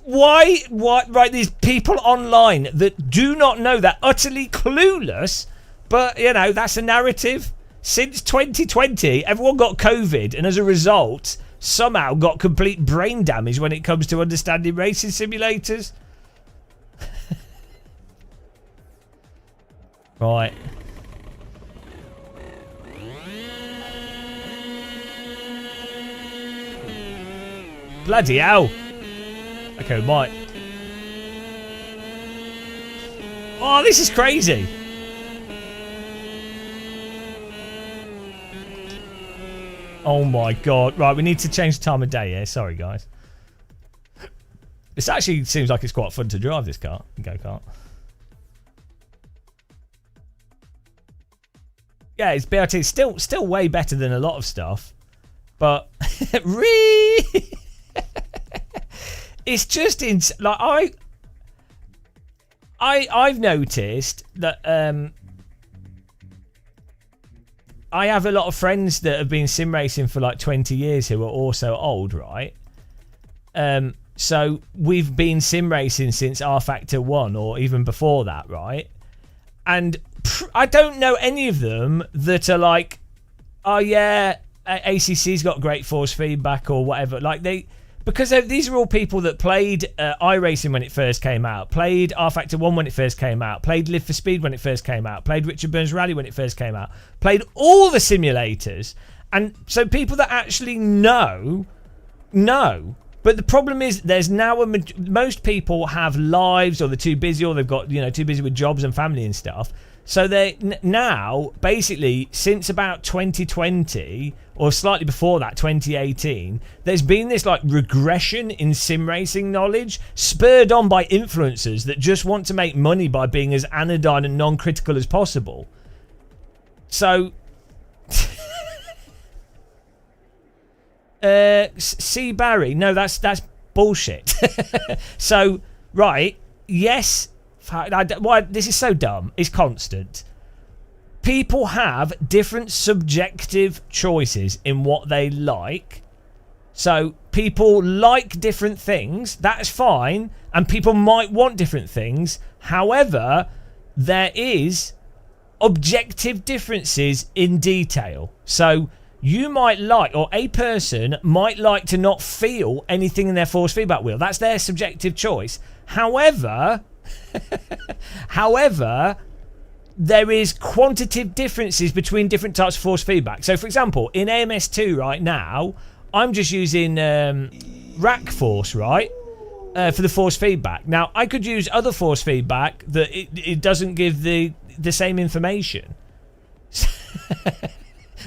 why, right, these people online that do not know, that utterly clueless, but, you know, that's a narrative. Since 2020, everyone got COVID, and as a result, somehow got complete brain damage when it comes to understanding racing simulators. Right. Bloody hell. Okay, we might. Oh, this is crazy. Oh my god. Right, we need to change the time of day here. Sorry, guys. This actually seems like it's quite fun to drive, this car. Go-kart. Yeah, it's BRT. It's still way better than a lot of stuff. But really, it's just like I've noticed that I have a lot of friends that have been sim racing for like 20 years who are also old, right? So we've been sim racing since R Factor 1 or even before that, right? And I don't know any of them that are like, oh yeah, ACC's got great force feedback or whatever. Like because these are all people that played iRacing when it first came out, played R Factor 1 when it first came out, played Live for Speed when it first came out, played Richard Burns Rally when it first came out, played all the simulators. And so people that actually know. But the problem is there's now most people have lives, or they're too busy, or they've got, you know, too busy with jobs and family and stuff. So they now, basically, since about 2020, or slightly before that, 2018, there's been this like regression in sim racing knowledge, spurred on by influencers that just want to make money by being as anodyne and non-critical as possible. So, C Barry, no, that's bullshit. So, right, yes. Why this is so dumb. It's constant. People have different subjective choices in what they like. So people like different things. That's fine. And people might want different things. However, there is objective differences in detail. So you might like, or a person might like to not feel anything in their force feedback wheel. That's their subjective choice. However, there is quantitative differences between different types of force feedback. So, for example, in AMS2 right now, I'm just using rack force, right, for the force feedback. Now, I could use other force feedback that it doesn't give the same information.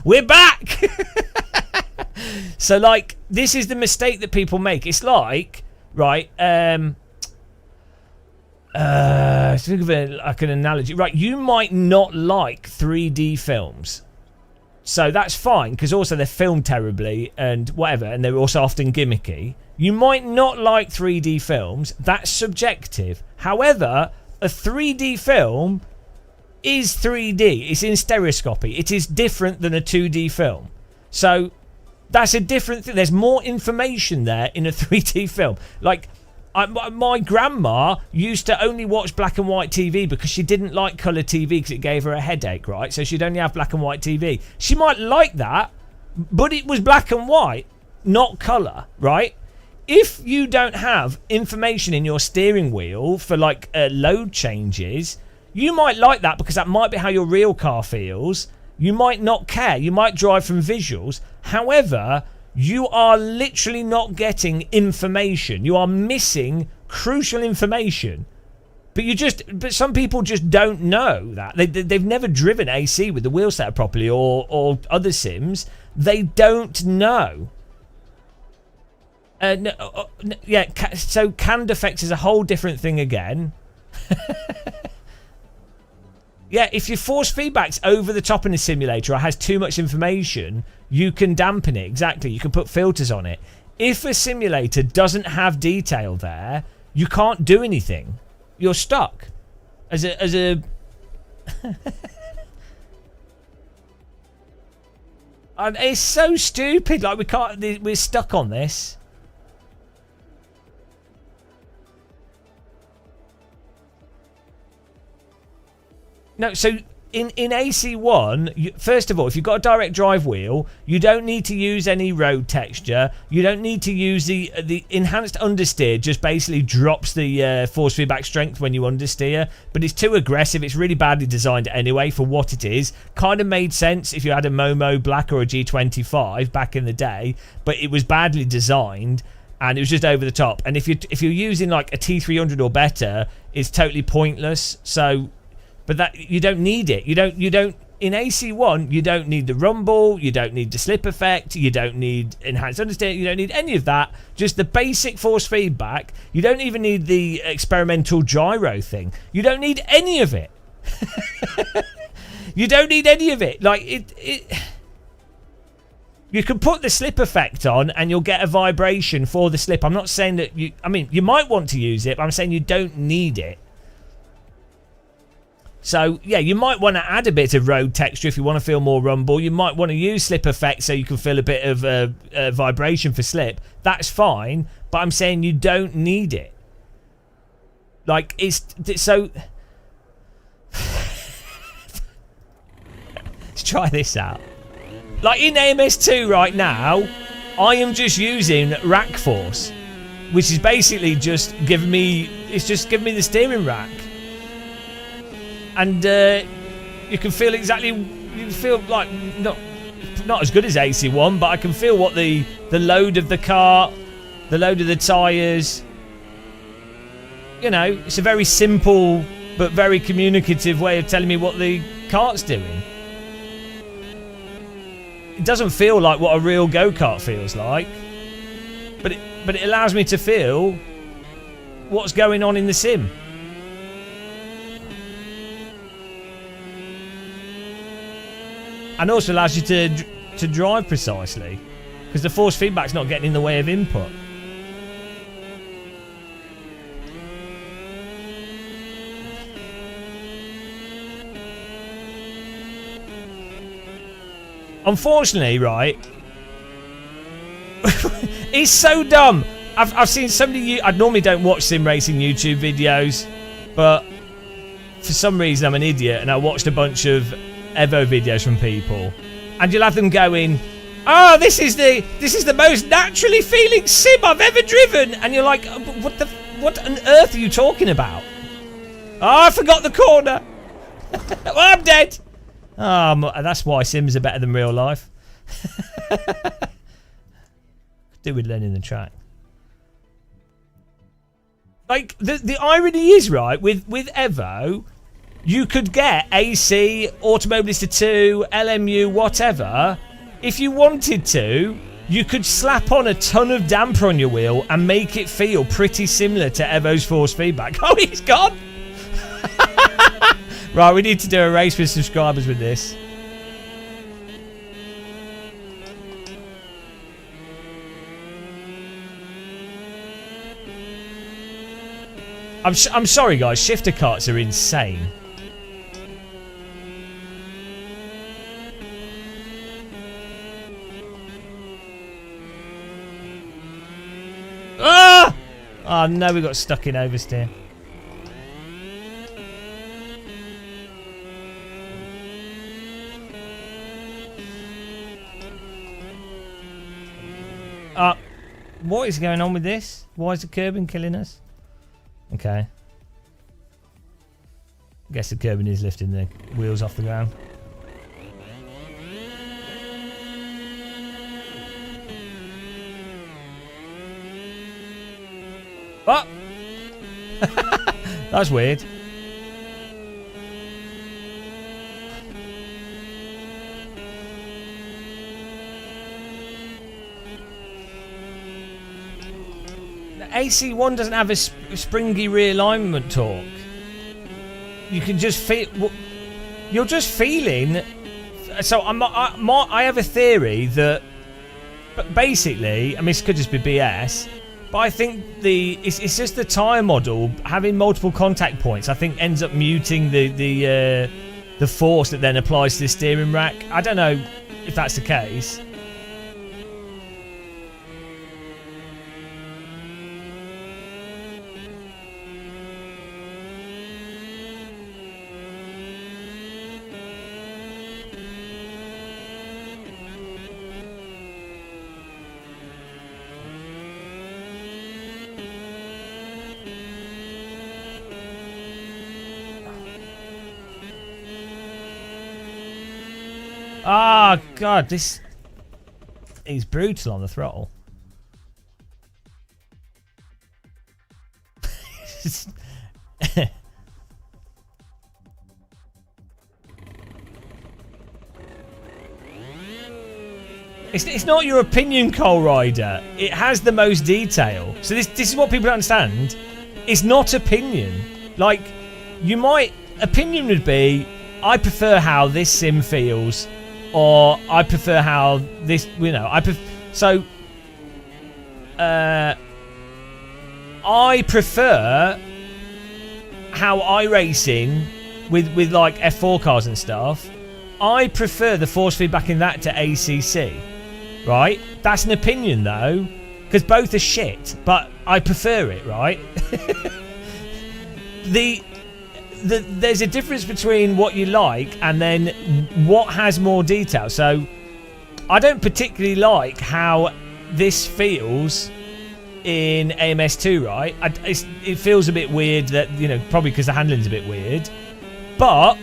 We're back! So, like, this is the mistake that people make. It's like, right, think of it like an analogy. Right, you might not like 3D films. So that's fine, because also they're filmed terribly and whatever, and they're also often gimmicky. You might not like 3D films. That's subjective. However, a 3D film is 3D. It's in stereoscopy. It is different than a 2D film. So that's a different thing. There's more information there in a 3D film. Like, my grandma used to only watch black and white TV because she didn't like colour TV because it gave her a headache, right? So she'd only have black and white TV. She might like that, but it was black and white, not colour, right? If you don't have information in your steering wheel for like load changes, you might like that because that might be how your real car feels. You might not care. You might drive from visuals. However, you are literally not getting information. You are missing crucial information. But some people just don't know that. They've never driven AC with the wheel set properly or other sims. They don't know. So canned effects is a whole different thing again. Yeah, if your force feedback's over the top in a simulator or has too much information, you can dampen it. Exactly. You can put filters on it. If a simulator doesn't have detail there, you can't do anything. You're stuck. As a it's so stupid. Like, we're stuck on this. No, so in AC1, first of all, if you've got a direct drive wheel, you don't need to use any road texture. You don't need to use the enhanced understeer. Just basically drops the force feedback strength when you understeer, but it's too aggressive. It's really badly designed anyway for what it is. Kind of made sense if you had a Momo Black or a G25 back in the day, but it was badly designed and it was just over the top. And if you're using like a T300 or better, it's totally pointless. So. But that you don't need it. You don't in AC1, you don't need the rumble, you don't need the slip effect, you don't need enhanced understeer, you don't need any of that. Just the basic force feedback. You don't even need the experimental gyro thing. You don't need any of it. You don't need any of it. Like you can put the slip effect on and you'll get a vibration for the slip. I'm not saying that you might want to use it, but I'm saying you don't need it. So, yeah, you might want to add a bit of road texture if you want to feel more rumble. You might want to use slip effect so you can feel a bit of vibration for slip. That's fine, but I'm saying you don't need it. Like, it's so... Let's try this out. Like, in AMS2 right now, I am just using rack force, which is basically just giving me... It's just giving me the steering rack. And you can feel exactly, you feel like not as good as AC1, but I can feel what the load of the car, the load of the tyres. You know, it's a very simple but very communicative way of telling me what the kart's doing. It doesn't feel like what a real go-kart feels like, but it allows me to feel what's going on in the sim. And also allows you to drive precisely, because the force feedback's not getting in the way of input. Unfortunately, right, it's so dumb. I've seen somebody. I normally don't watch sim racing YouTube videos, but for some reason I'm an idiot and I watched a bunch of Evo videos from people, and you'll have them going, "Oh, this is the most naturally feeling sim I've ever driven," and you're like, "What on earth are you talking about?" "Oh, I forgot the corner." "Well, I'm dead." That's why sims are better than real life. Do with learning the track. Like the irony is, right, with Evo. You could get AC, Automobilista 2, LMU, whatever. If you wanted to, you could slap on a ton of damper on your wheel and make it feel pretty similar to Evo's force feedback. Oh, he's gone! Right, we need to do a race with subscribers with this. I'm sorry, guys. Shifter karts are insane. Oh no, we got stuck in oversteer. What is going on with this? Why is the curbing killing us? Okay. I guess the curbing is lifting the wheels off the ground. Oh! That's weird. AC1 doesn't have a springy realignment torque. You can just feel. You're just feeling. So I have a theory that, basically, I mean, this could just be BS, but I think it's just the tyre model having multiple contact points. I think ends up muting the force that then applies to the steering rack. I don't know if that's the case. Ah, oh, God, this is brutal on the throttle. It's not your opinion, Cole Rider. It has the most detail. So this is what people don't understand. It's not opinion. Like, opinion would be, I prefer how this sim feels. Or I prefer how this, I prefer how iRacing with like F4 cars and stuff. I prefer the force feedback in that to ACC, right? That's an opinion though, because both are shit, but I prefer it, right? There's a difference between what you like and then what has more detail. So I don't particularly like how this feels in AMS2, right? It feels a bit weird that, probably because the handling's a bit weird. But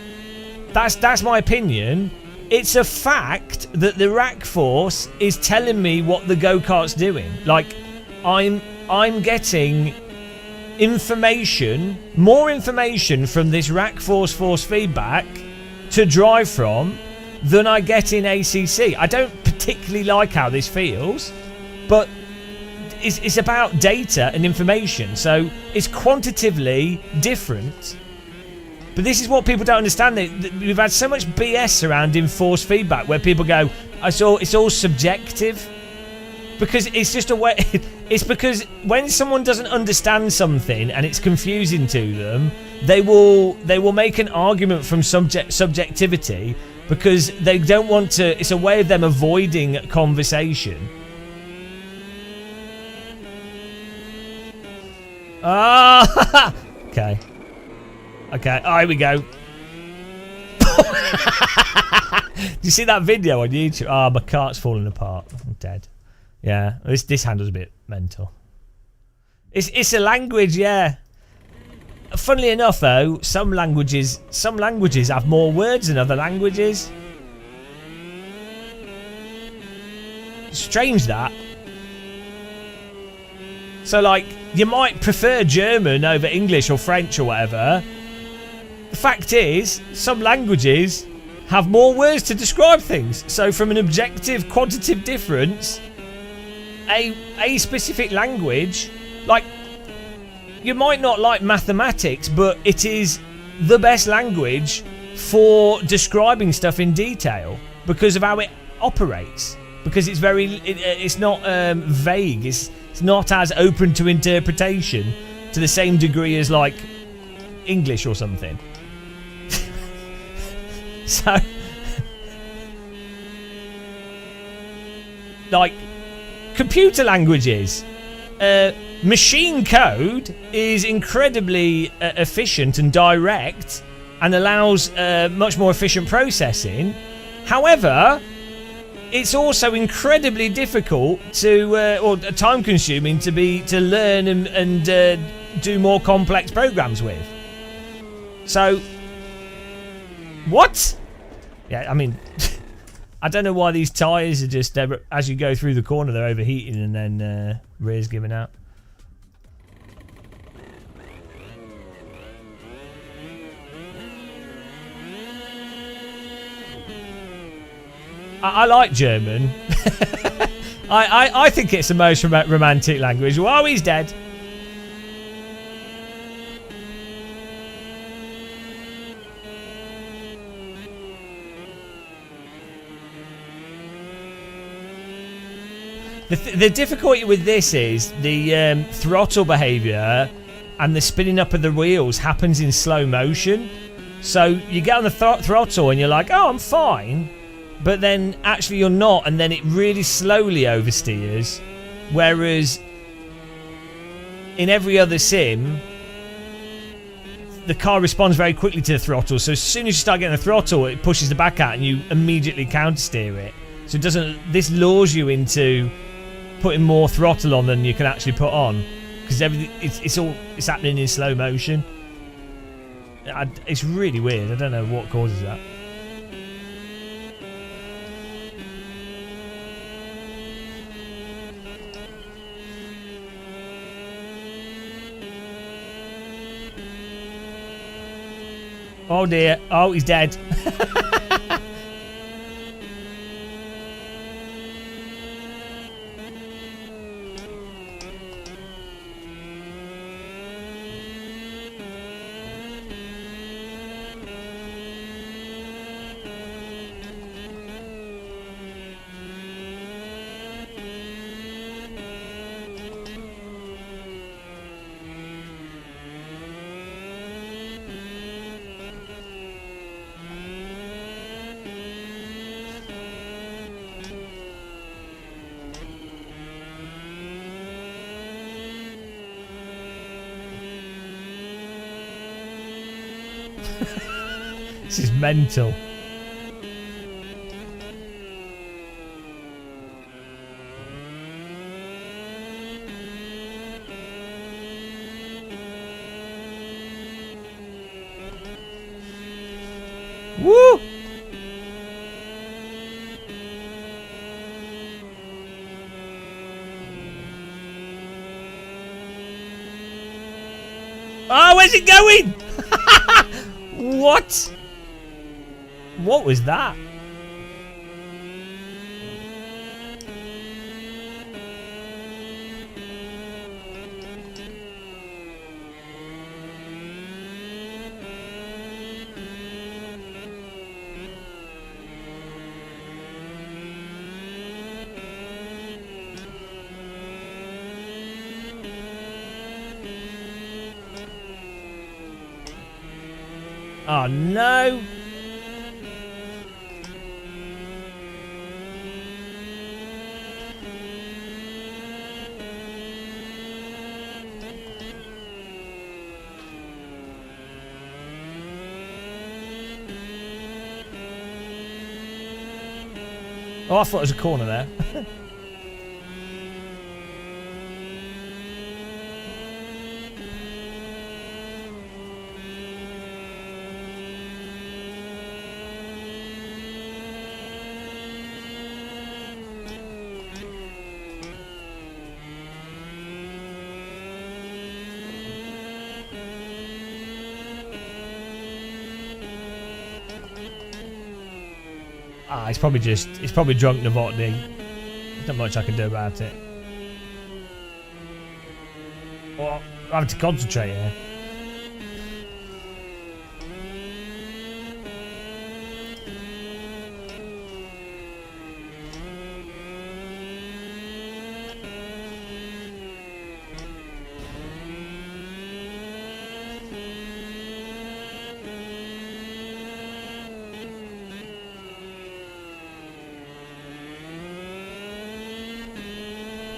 that's my opinion. It's a fact that the rack force is telling me what the go-kart's doing. Like, I'm getting more information from this rack force feedback to drive from than I get in ACC. I don't particularly like how this feels, but it's about data and information, so it's quantitatively different. But this is what people don't understand. We've had so much BS surrounding force feedback where people go, it's all subjective. Because it's just a way. It's because when someone doesn't understand something and it's confusing to them, they will make an argument from subjectivity because they don't want to. It's a way of them avoiding conversation. Ah, okay. Oh, here we go. Do you see that video on YouTube? Oh, my cart's falling apart. I'm dead. Yeah, this handle's a bit mental. It's a language, yeah. Funnily enough, though, some languages have more words than other languages. Strange that. So, like, you might prefer German over English or French or whatever. The fact is, some languages have more words to describe things. So, from an objective, quantitative difference, a specific language, like, you might not like mathematics, but it is the best language for describing stuff in detail because of how it operates. Because it's it's not vague. It's not as open to interpretation to the same degree as like English or something. So, like, computer languages. Machine code is incredibly efficient and direct and allows much more efficient processing. However, it's also incredibly difficult to or time consuming to learn and do more complex programs with. So what? Yeah, I mean I don't know why these tyres are just as you go through the corner they're overheating and then rear's giving out. I like German. I think it's the most romantic language. Oh, he's dead. The difficulty with this is the throttle behaviour and the spinning up of the wheels happens in slow motion. So you get on the throttle and you're like, oh, I'm fine. But then actually you're not, and then it really slowly oversteers. Whereas in every other sim, the car responds very quickly to the throttle. So as soon as you start getting the throttle, it pushes the back out and you immediately countersteer it. So it doesn't. This lures you into putting more throttle on than you can actually put on, because everything it's happening in slow motion. It's really weird. I don't know what causes that. Oh dear. Oh, he's dead. This is mental. Woo! Oh, where's it going? What? What was that? Oh no! Oh, I thought it was a corner there. Ah, he's probably drunk Novotny. There's not much I can do about it. Oh, I have to concentrate here.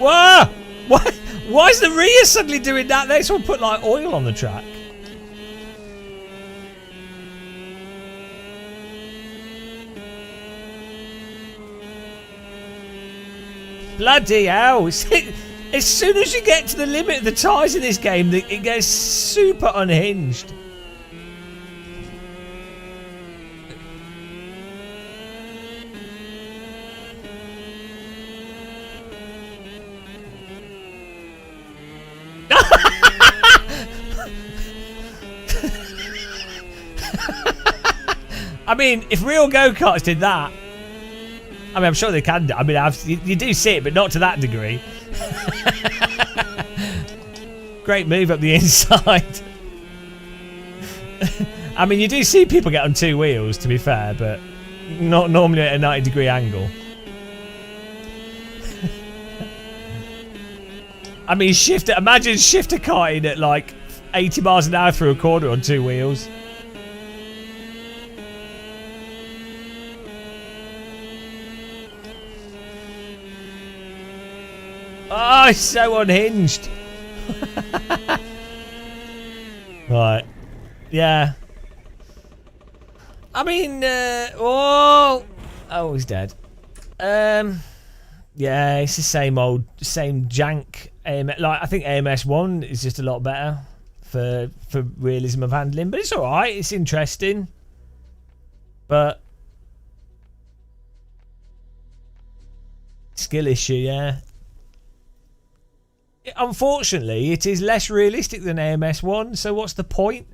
Whoa! What? Why is the rear suddenly doing that? They just want to put like oil on the track. Bloody hell. As soon as you get to the limit of the tyres in this game, it goes super unhinged. I mean, if real go-karts did that, I mean, I'm sure they can do. I mean, you do see it, but not to that degree. Great move up the inside. I mean, you do see people get on two wheels, to be fair, but not normally at a 90-degree angle. I mean, imagine shifter karting at like 80 miles an hour through a corner on two wheels. Oh, it's so unhinged. Right. Yeah. I mean, oh, he's dead. Yeah, it's the same jank. Like, I think AMS 1 is just a lot better for realism of handling, but it's all right. It's interesting, but skill issue, yeah. Unfortunately, it is less realistic than AMS 1, so what's the point?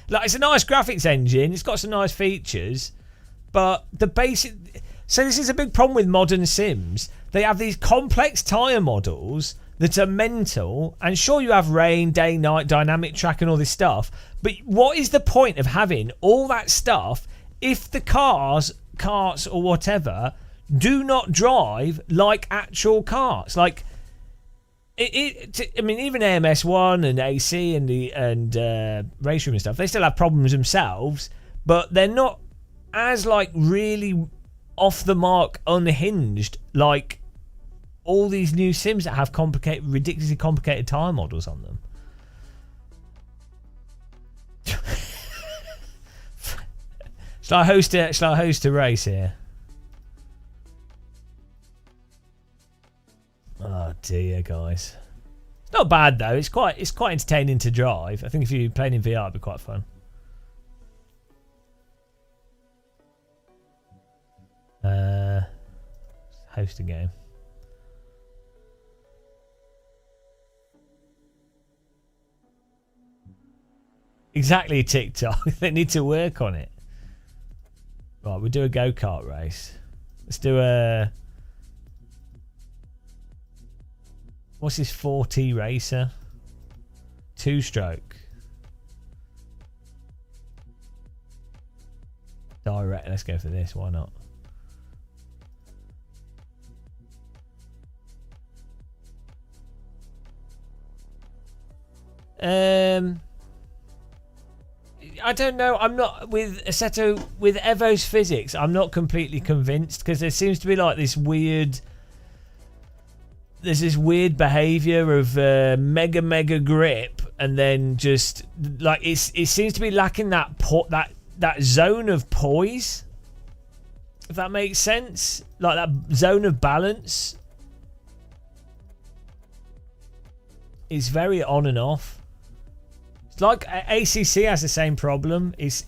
Like, it's a nice graphics engine, it's got some nice features, but the basic... So this is a big problem with modern Sims. They have these complex tyre models that are mental, and sure, you have rain, day, night, dynamic track and all this stuff, but what is the point of having all that stuff if the carts or whatever do not drive like actual carts? Like... I mean, even AMS 1 and AC and Race Room and stuff, they still have problems themselves, but they're not as like really off the mark, unhinged like all these new Sims that have ridiculously complicated tyre models on them. Shall I host a race here? Oh dear, guys. It's not bad though. It's quite entertaining to drive. I think if you're playing in VR, it'd be quite fun. Host a game. Exactly, TikTok. They need to work on it. Right, we'll do a go-kart race. Let's do a... What's this 4T racer? 2-stroke. Direct. Let's go for this. Why not? I don't know. I'm not with Assetto with Evo's physics. I'm not completely convinced because there seems to be like this weird. There's this weird behaviour of mega grip, and then just like it seems to be lacking that zone of poise. If that makes sense, like that zone of balance. It's very on and off. It's like ACC has the same problem. It's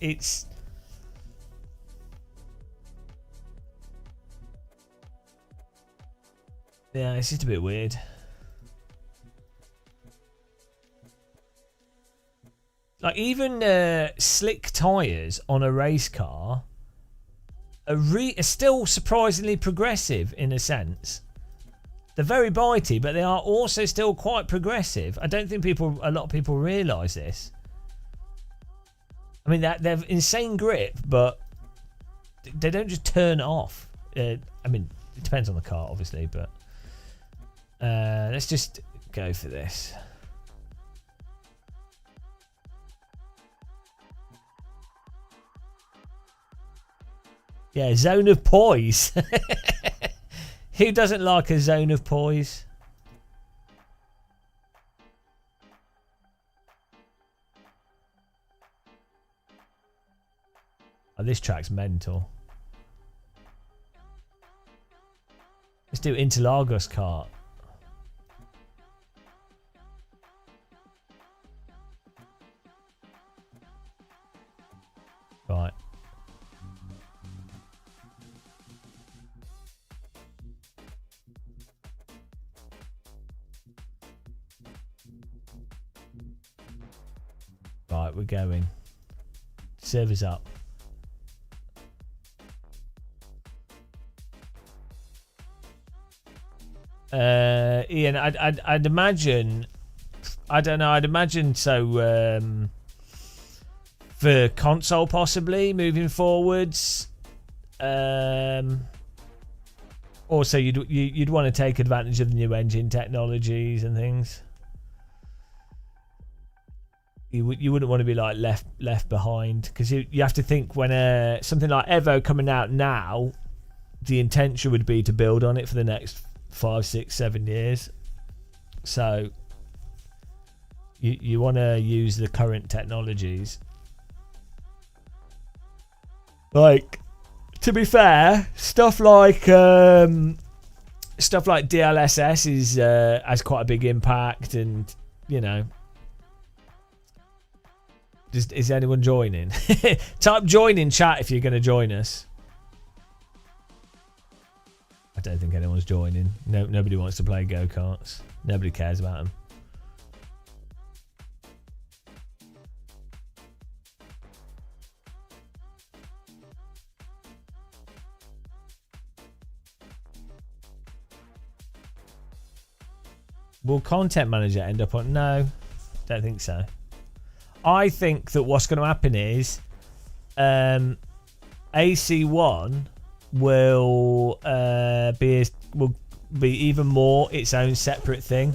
yeah, it's just a bit weird. Like even slick tyres on a race car are still surprisingly progressive in a sense. They're very bitey, but they are also still quite progressive. I don't think a lot of people realise this. I mean, they're insane grip, but they don't just turn off. I mean, it depends on the car, obviously, but let's just go for this. Yeah, zone of poise. Who doesn't like a zone of poise? Oh, this track's mental. Let's do Interlagos kart. Right. Right, we're going. Servers up. Ian, I'd imagine. I don't know. I'd imagine so. For console, possibly moving forwards. Also, you'd want to take advantage of the new engine technologies and things. You wouldn't want to be like left behind, because you have to think when something like Evo coming out now, the intention would be to build on it for the next 5, 6, 7 years. So you want to use the current technologies. Like, to be fair, stuff like DLSS has quite a big impact, and you know. Is anyone joining? Type join in chat if you're going to join us. I don't think anyone's joining. No, nobody wants to play go-karts. Nobody cares about them. Will Content Manager end up on... No, don't think so. I think that what's going to happen is AC1 will be even more its own separate thing.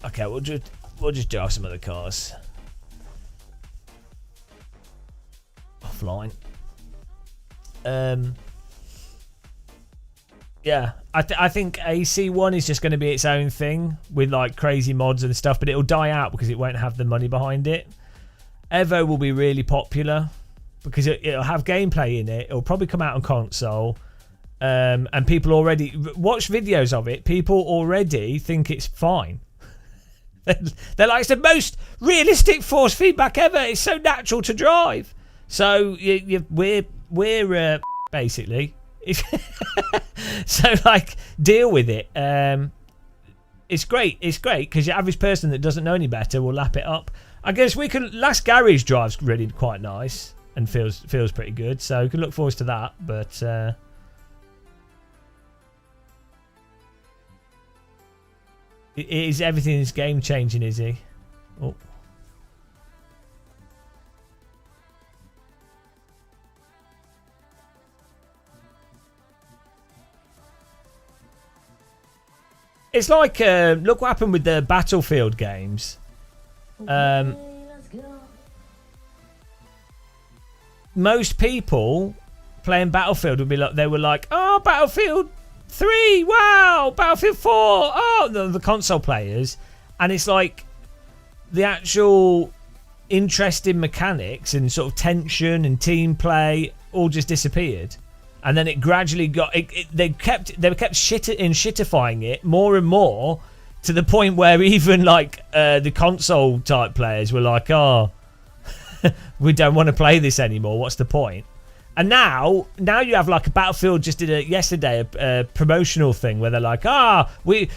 Okay, we'll just do off some other cars offline. Yeah, I think AC1 is just going to be its own thing with like crazy mods and stuff, but it'll die out because it won't have the money behind it. Evo will be really popular because it'll have gameplay in it. It'll probably come out on console, and people already watch videos of it. People already think it's fine. They're like, it's the most realistic force feedback ever. It's so natural to drive. So we're basically. So like, deal with it. It's great because your average person that doesn't know any better will lap it up. I guess we can. Last garage drive's really quite nice and feels pretty good, so we can look forward to that. But everything is game changing, is he? Oh. It's like, look what happened with the Battlefield games. Most people playing Battlefield would be like, they were like, oh, Battlefield 3, wow, Battlefield 4, oh, the console players. And it's like the actual interesting mechanics and sort of tension and team play all just disappeared. And then it gradually got. They kept shitifying it more and more, to the point where even like the console type players were like, "Oh, we don't want to play this anymore. What's the point?" And now you have like a Battlefield just did yesterday a promotional thing where they're like, we've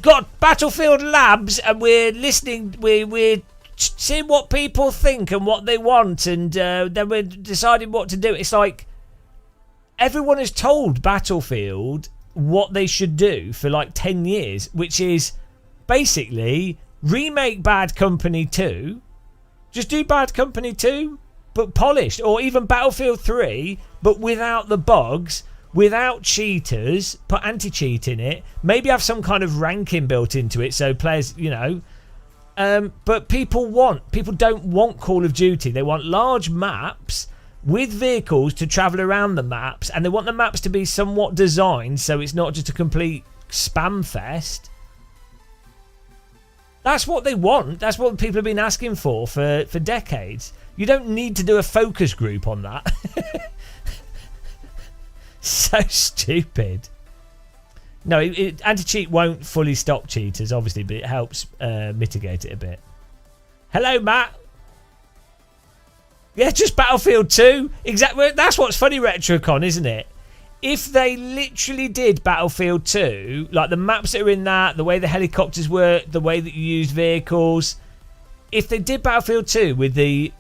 got Battlefield Labs and we're listening. We're seeing what people think and what they want, and then we're deciding what to do. It's like. Everyone has told Battlefield what they should do for like 10 years, which is basically remake Bad Company 2. Just do Bad Company 2, but polished. Or even Battlefield 3, but without the bugs, without cheaters, put anti-cheat in it. Maybe have some kind of ranking built into it so players, you know. But people don't want Call of Duty. They want large maps with vehicles to travel around the maps, and they want the maps to be somewhat designed so it's not just a complete spam fest. That's what they want. That's what people have been asking for decades. You don't need to do a focus group on that. So stupid. No, anti-cheat won't fully stop cheaters, obviously, but it helps mitigate it a bit. Hello, Matt. Yeah, just Battlefield 2. Exactly. That's what's funny, RetroCon, isn't it? If they literally did Battlefield 2, like the maps that are in that, the way the helicopters work, the way that you use vehicles, if they did Battlefield 2 with the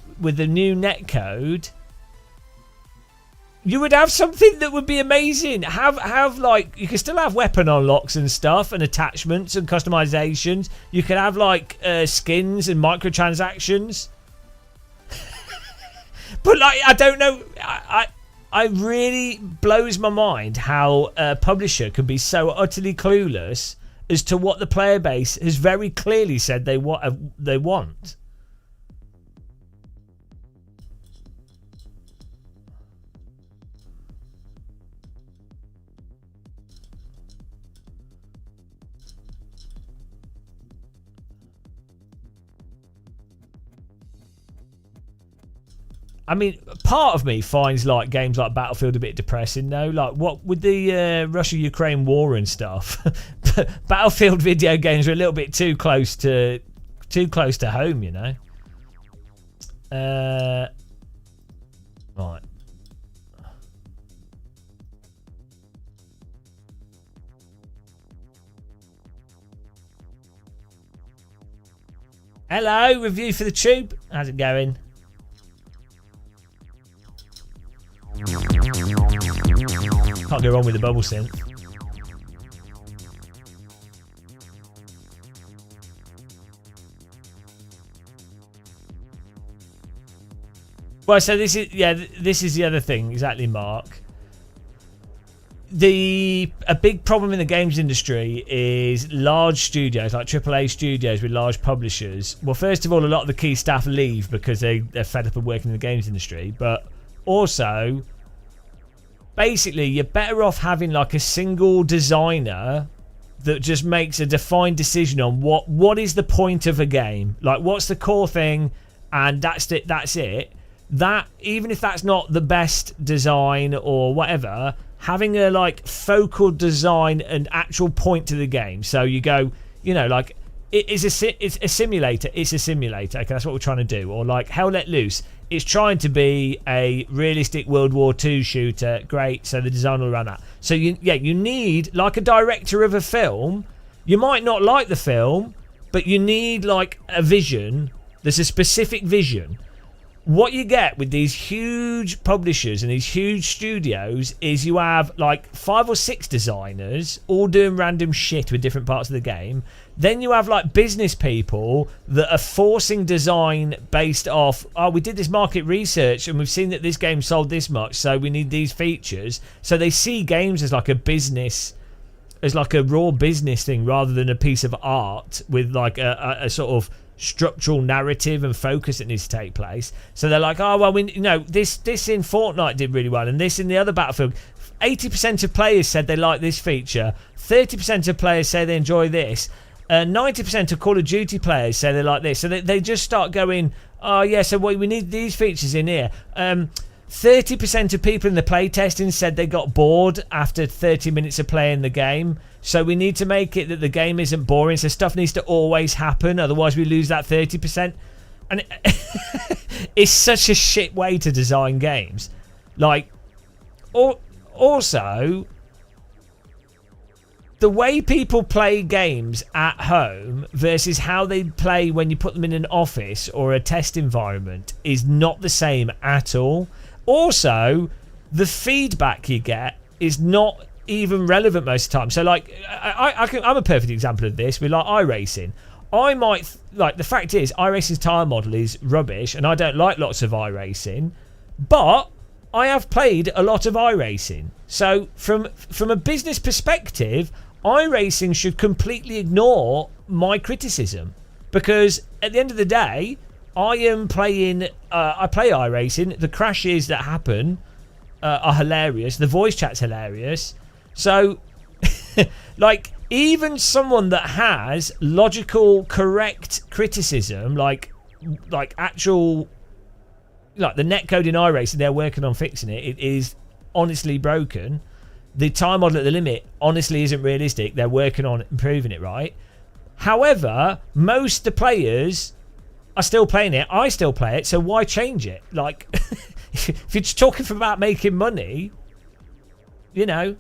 new netcode, you would have something that would be amazing. Have like, you can still have weapon unlocks and stuff and attachments and customizations. You can have like skins and microtransactions. But like, I don't know. I really blows my mind how a publisher can be so utterly clueless as to what the player base has very clearly said they want. I mean, part of me finds like games like Battlefield a bit depressing though. Like what with the Russia-Ukraine war and stuff, Battlefield video games are a little bit too close to home, you know. Right. Hello, review for the tube. How's it going? Can't go wrong with the bubble synth. Well, so this is the other thing, exactly, Mark. A big problem in the games industry is large studios, like AAA studios with large publishers. Well, first of all, a lot of the key staff leave because they're fed up of working in the games industry, but also, basically, you're better off having like a single designer that just makes a defined decision on what is the point of a game, like what's the core thing, and that's it. That, even if that's not the best design or whatever, having a like focal design and actual point to the game. So you go, you know, like it's a simulator. It's a simulator. Okay, that's what we're trying to do. Or like Hell Let Loose. It's trying to be a realistic World War II shooter. Great. So the design all around that. So you need like a director of a film. You might not like the film, but you need like a vision. There's a specific vision. What you get with these huge publishers and these huge studios is you have like 5 or 6 designers all doing random shit with different parts of the game. Then you have like business people that are forcing design based off, oh, we did this market research and we've seen that this game sold this much, so we need these features. So they see games as like a business, as like a raw business thing rather than a piece of art with like a sort of structural narrative and focus that needs to take place. So they're like, oh well, this in Fortnite did really well, and this in the other Battlefield. 80% of players said they like this feature. 30% of players say they enjoy this. 90% of Call of Duty players say they like this. So they just start going, oh yeah, so we need these features in here. 30% of people in the playtesting said they got bored after 30 minutes of playing the game. So we need to make it that the game isn't boring. So stuff needs to always happen. Otherwise we lose that 30%. And it's such a shit way to design games. Like, also, the way people play games at home versus how they play when you put them in an office or a test environment is not the same at all. Also, the feedback you get is not even relevant most of the time. So like I'm a perfect example of this with like iRacing. I might like, the fact is iRacing's tyre model is rubbish and I don't like lots of iRacing, but I have played a lot of iRacing. So from a business perspective, iRacing should completely ignore my criticism, because at the end of the day I am playing I play iRacing. The crashes that happen are hilarious. The voice chat's hilarious. So, like, even someone that has logical, correct criticism, like actual like the netcode in iRacing, they're working on fixing it. It is honestly broken. The time model at the limit honestly isn't realistic. They're working on improving it, right? However, most of the players are still playing it. I still play it, so why change it? Like, if you're talking about making money, you know.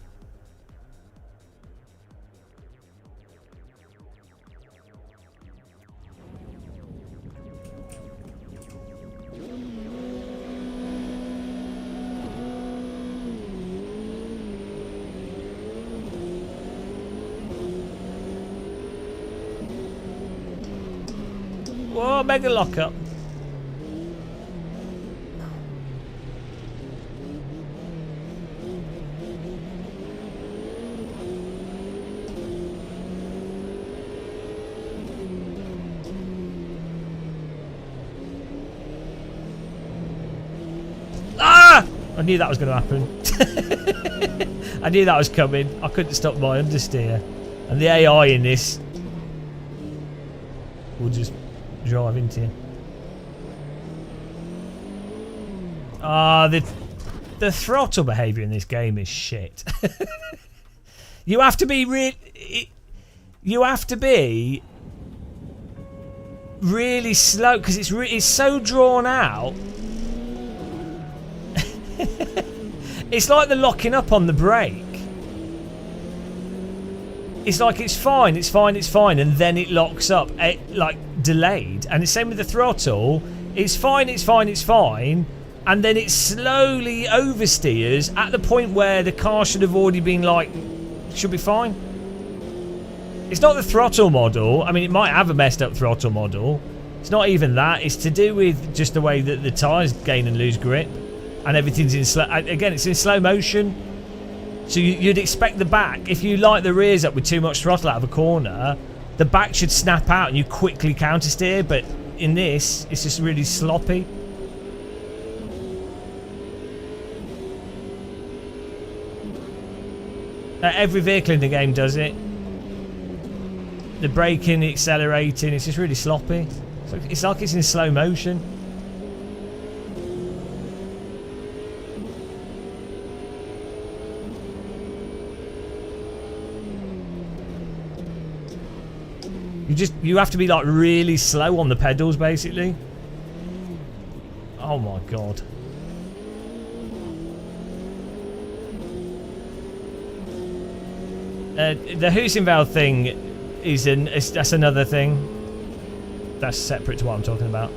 Whoa, mega lockup. Ah! I knew that was going to happen. I knew that was coming. I couldn't stop my understeer. And the AI in this will just drive into you. Ah, the throttle behaviour in this game is shit. You have to be really slow because it's so drawn out. It's like the locking up on the brake. It's like it's fine, and then it locks up, like delayed. And the same with the throttle. It's fine, and then it slowly oversteers at the point where the car should have already been like, should be fine. It's not the throttle model. I mean, it might have a messed up throttle model. It's not even that. It's to do with just the way that the tyres gain and lose grip, and everything's in slow. Again, it's in slow motion. So you'd expect the back, if you light the rears up with too much throttle out of a corner, the back should snap out and you quickly counter steer, but in this, it's just really sloppy. Every vehicle in the game does it. The braking, the accelerating, it's just really sloppy. It's like it's in slow motion. You have to be like really slow on the pedals, basically. Oh my god. The Hussenveld thing that's another thing. That's separate to what I'm talking about.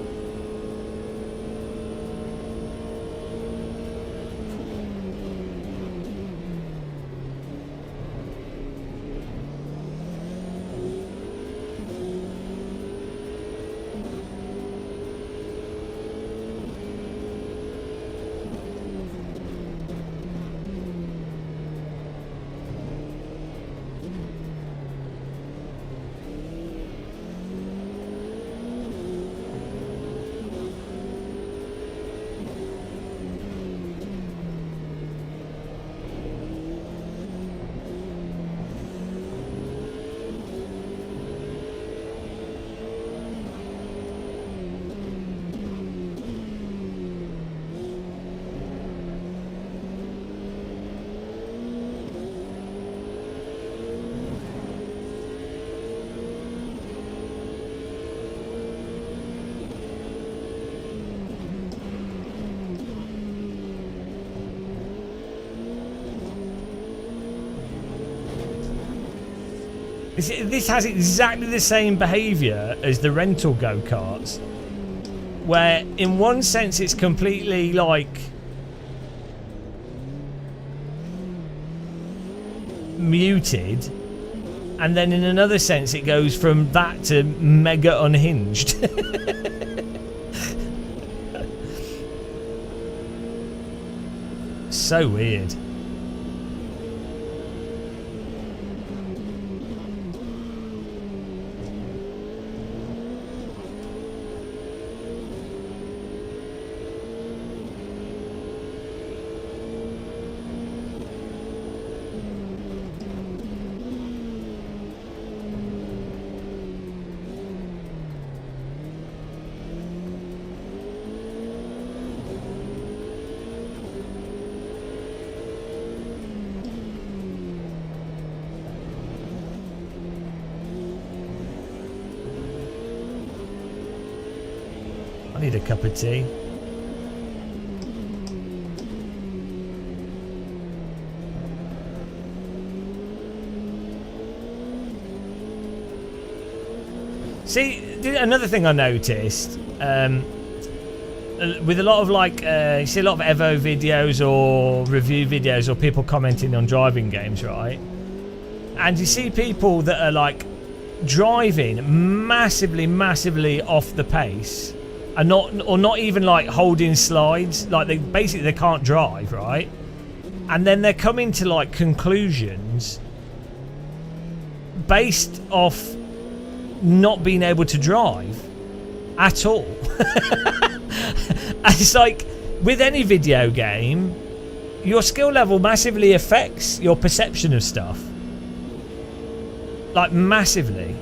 This has exactly the same behaviour as the rental go-karts, where in one sense it's completely like muted, and then in another sense it goes from that to mega unhinged. So weird. need a cup of tea. See, another thing I noticed, with a lot of like, you see a lot of Evo videos or review videos or people commenting on driving games, right? And you see people that are like driving massively off the pace, and not even like holding slides, like they can't drive, right? And then they're coming to like conclusions based off not being able to drive at all. It's like with any video game, your skill level massively affects your perception of stuff, like massively.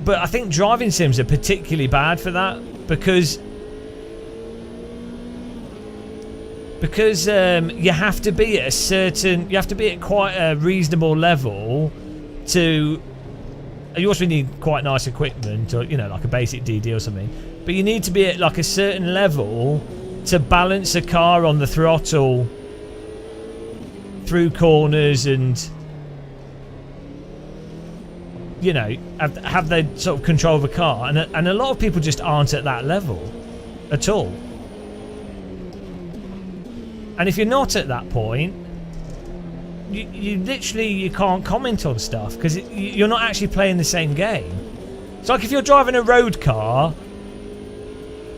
But I think driving sims are particularly bad for that because you have to be at quite a reasonable level to. You also need quite nice equipment, or like a basic DD or something. But you need to be at like a certain level to balance a car on the throttle through corners and have the sort of control of a car. And a lot of people just aren't at that level at all. And if you're not at that point, you literally can't comment on stuff because you're not actually playing the same game. It's like if you're driving a road car,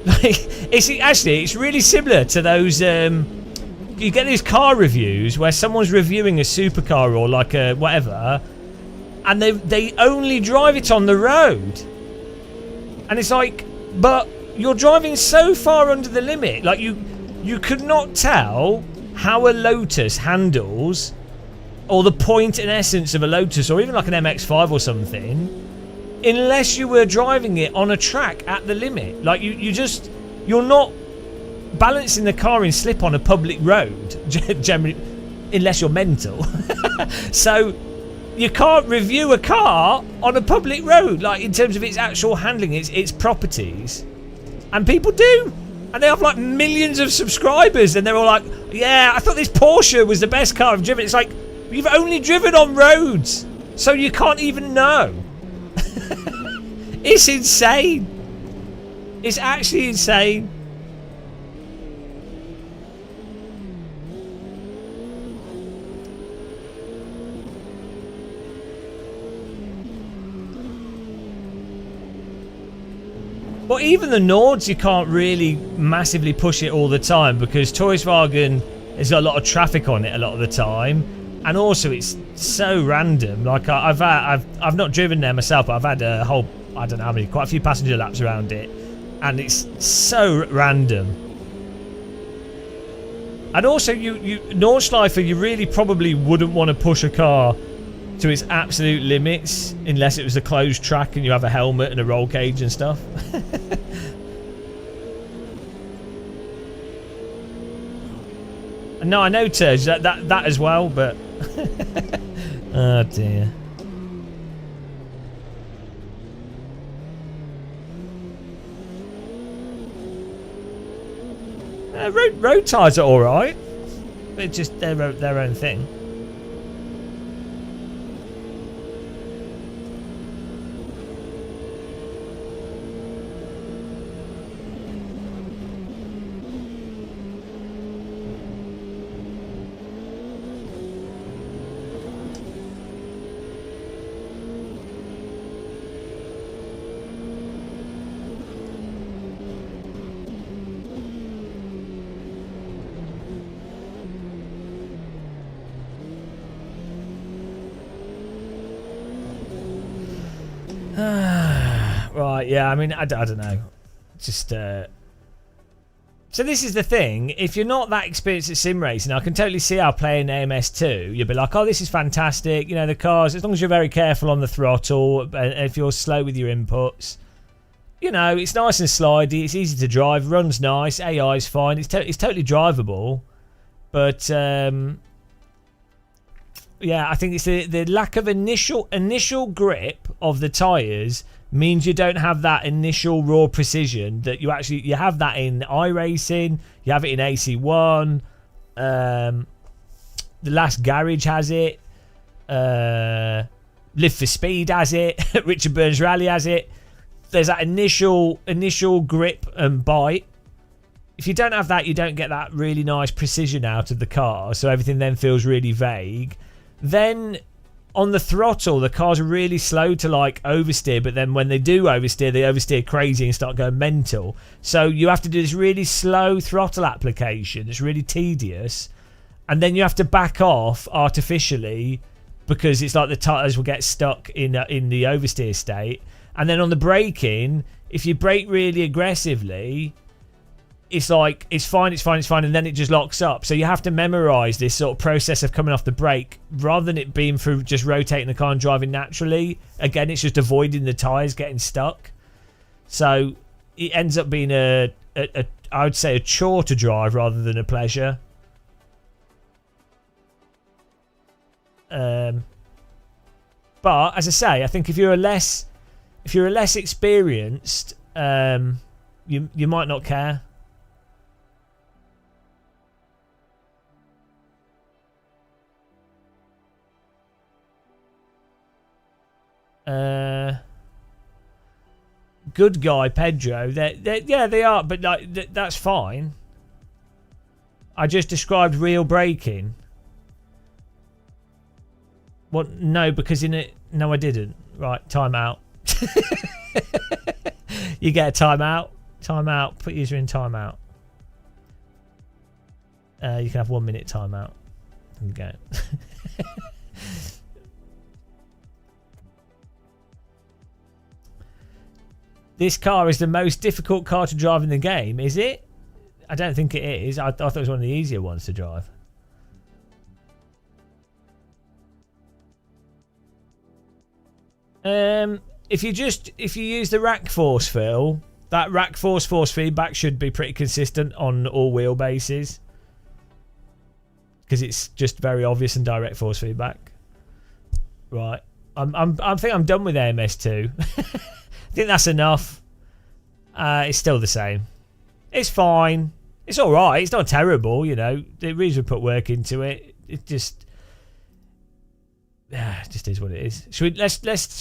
like it's really similar to those. You get these car reviews where someone's reviewing a supercar or like a whatever, and they only drive it on the road, and it's like, but you're driving so far under the limit, like you could not tell how a Lotus handles, or the point and essence of a Lotus, or even like an MX-5 or something, unless you were driving it on a track at the limit. Like you're not balancing the car in slip on a public road, generally, unless you're mental. So you can't review a car on a public road, like in terms of its actual handling, its properties, and people do. And they have like millions of subscribers, and they're all like, yeah, I thought this Porsche was the best car I've driven. It's like, you've only driven on roads, so you can't even know. It's insane. It's actually insane. Well, even the Nords, you can't really massively push it all the time because Toyswagen has got a lot of traffic on it a lot of the time, and also it's so random. Like I've not driven there myself, but I've had a whole, I don't know how many, quite a few passenger laps around it, and it's so random. And also, you Nordschleifer, you really probably wouldn't want to push a car to its absolute limits unless it was a closed track and you have a helmet and a roll cage and stuff. No, I know Turge, that as well, but oh dear. Road tyres are alright. They're just their own thing. Right, yeah, I mean, I don't know. Just, So this is the thing. If you're not that experienced at sim racing, I can totally see how playing AMS2, you'll be like, oh, this is fantastic. You know, the cars, as long as you're very careful on the throttle, and if you're slow with your inputs, you know, it's nice and slidey, it's easy to drive, runs nice, AI is fine, it's totally drivable. But, yeah, I think it's the lack of initial grip of the tyres means you don't have that initial raw precision that you have that in iRacing, you have it in AC1, the last garage has it, Live for Speed has it, Richard Burns Rally has it. There's that initial grip and bite. If you don't have that, you don't get that really nice precision out of the car, so everything then feels really vague. Then on the throttle, the cars are really slow to like oversteer, but then when they do oversteer, they oversteer crazy and start going mental. So you have to do this really slow throttle application. It's really tedious. And then you have to back off artificially because it's like the tyres will get stuck in the oversteer state. And then on the braking, if you brake really aggressively, it's like, it's fine, and then it just locks up. So you have to memorize this sort of process of coming off the brake rather than it being through just rotating the car and driving naturally. Again, it's just avoiding the tyres getting stuck. So it ends up being I would say a chore to drive rather than a pleasure. But as I say, I think if you're less experienced, you might not care. Good guy Pedro. Yeah, they are, but like that's fine. I just described real braking. Well, no, because in it, no, I didn't. Right, time out. You get a timeout. Timeout. Put user in timeout. You can have 1 minute timeout. There you go. This car is the most difficult car to drive in the game, is it? I don't think it is. I thought it was one of the easier ones to drive. If you use the rack force fill, that rack force feedback should be pretty consistent on all wheelbases because it's just very obvious and direct force feedback. Right, I think I'm done with AMS2. I think that's enough. It's still the same. It's fine. It's all right. It's not terrible, you know. They really put work into it. It just is what it is. Should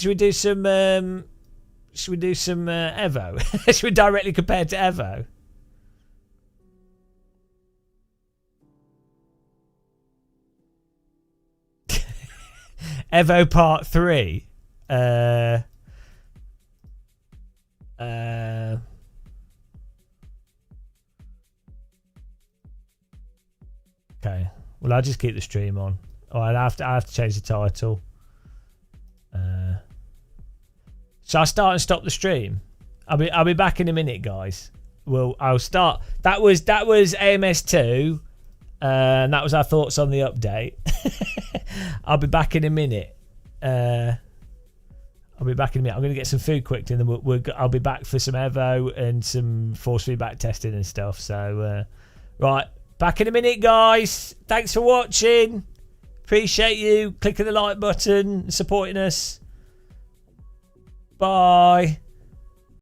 we do some Evo? Should we directly compare to Evo? Evo Part 3. Okay. Well, I'll just keep the stream on. Oh, I have to change the title. So I'll start and stop the stream. I'll be back in a minute, guys. Well, I'll start. That was AMS2, and that was our thoughts on the update. I'll be back in a minute. I'm going to get some food quick, and then I'll be back for some Evo and some force feedback testing and stuff. So, right, back in a minute, guys. Thanks for watching. Appreciate you clicking the like button, supporting us. Bye.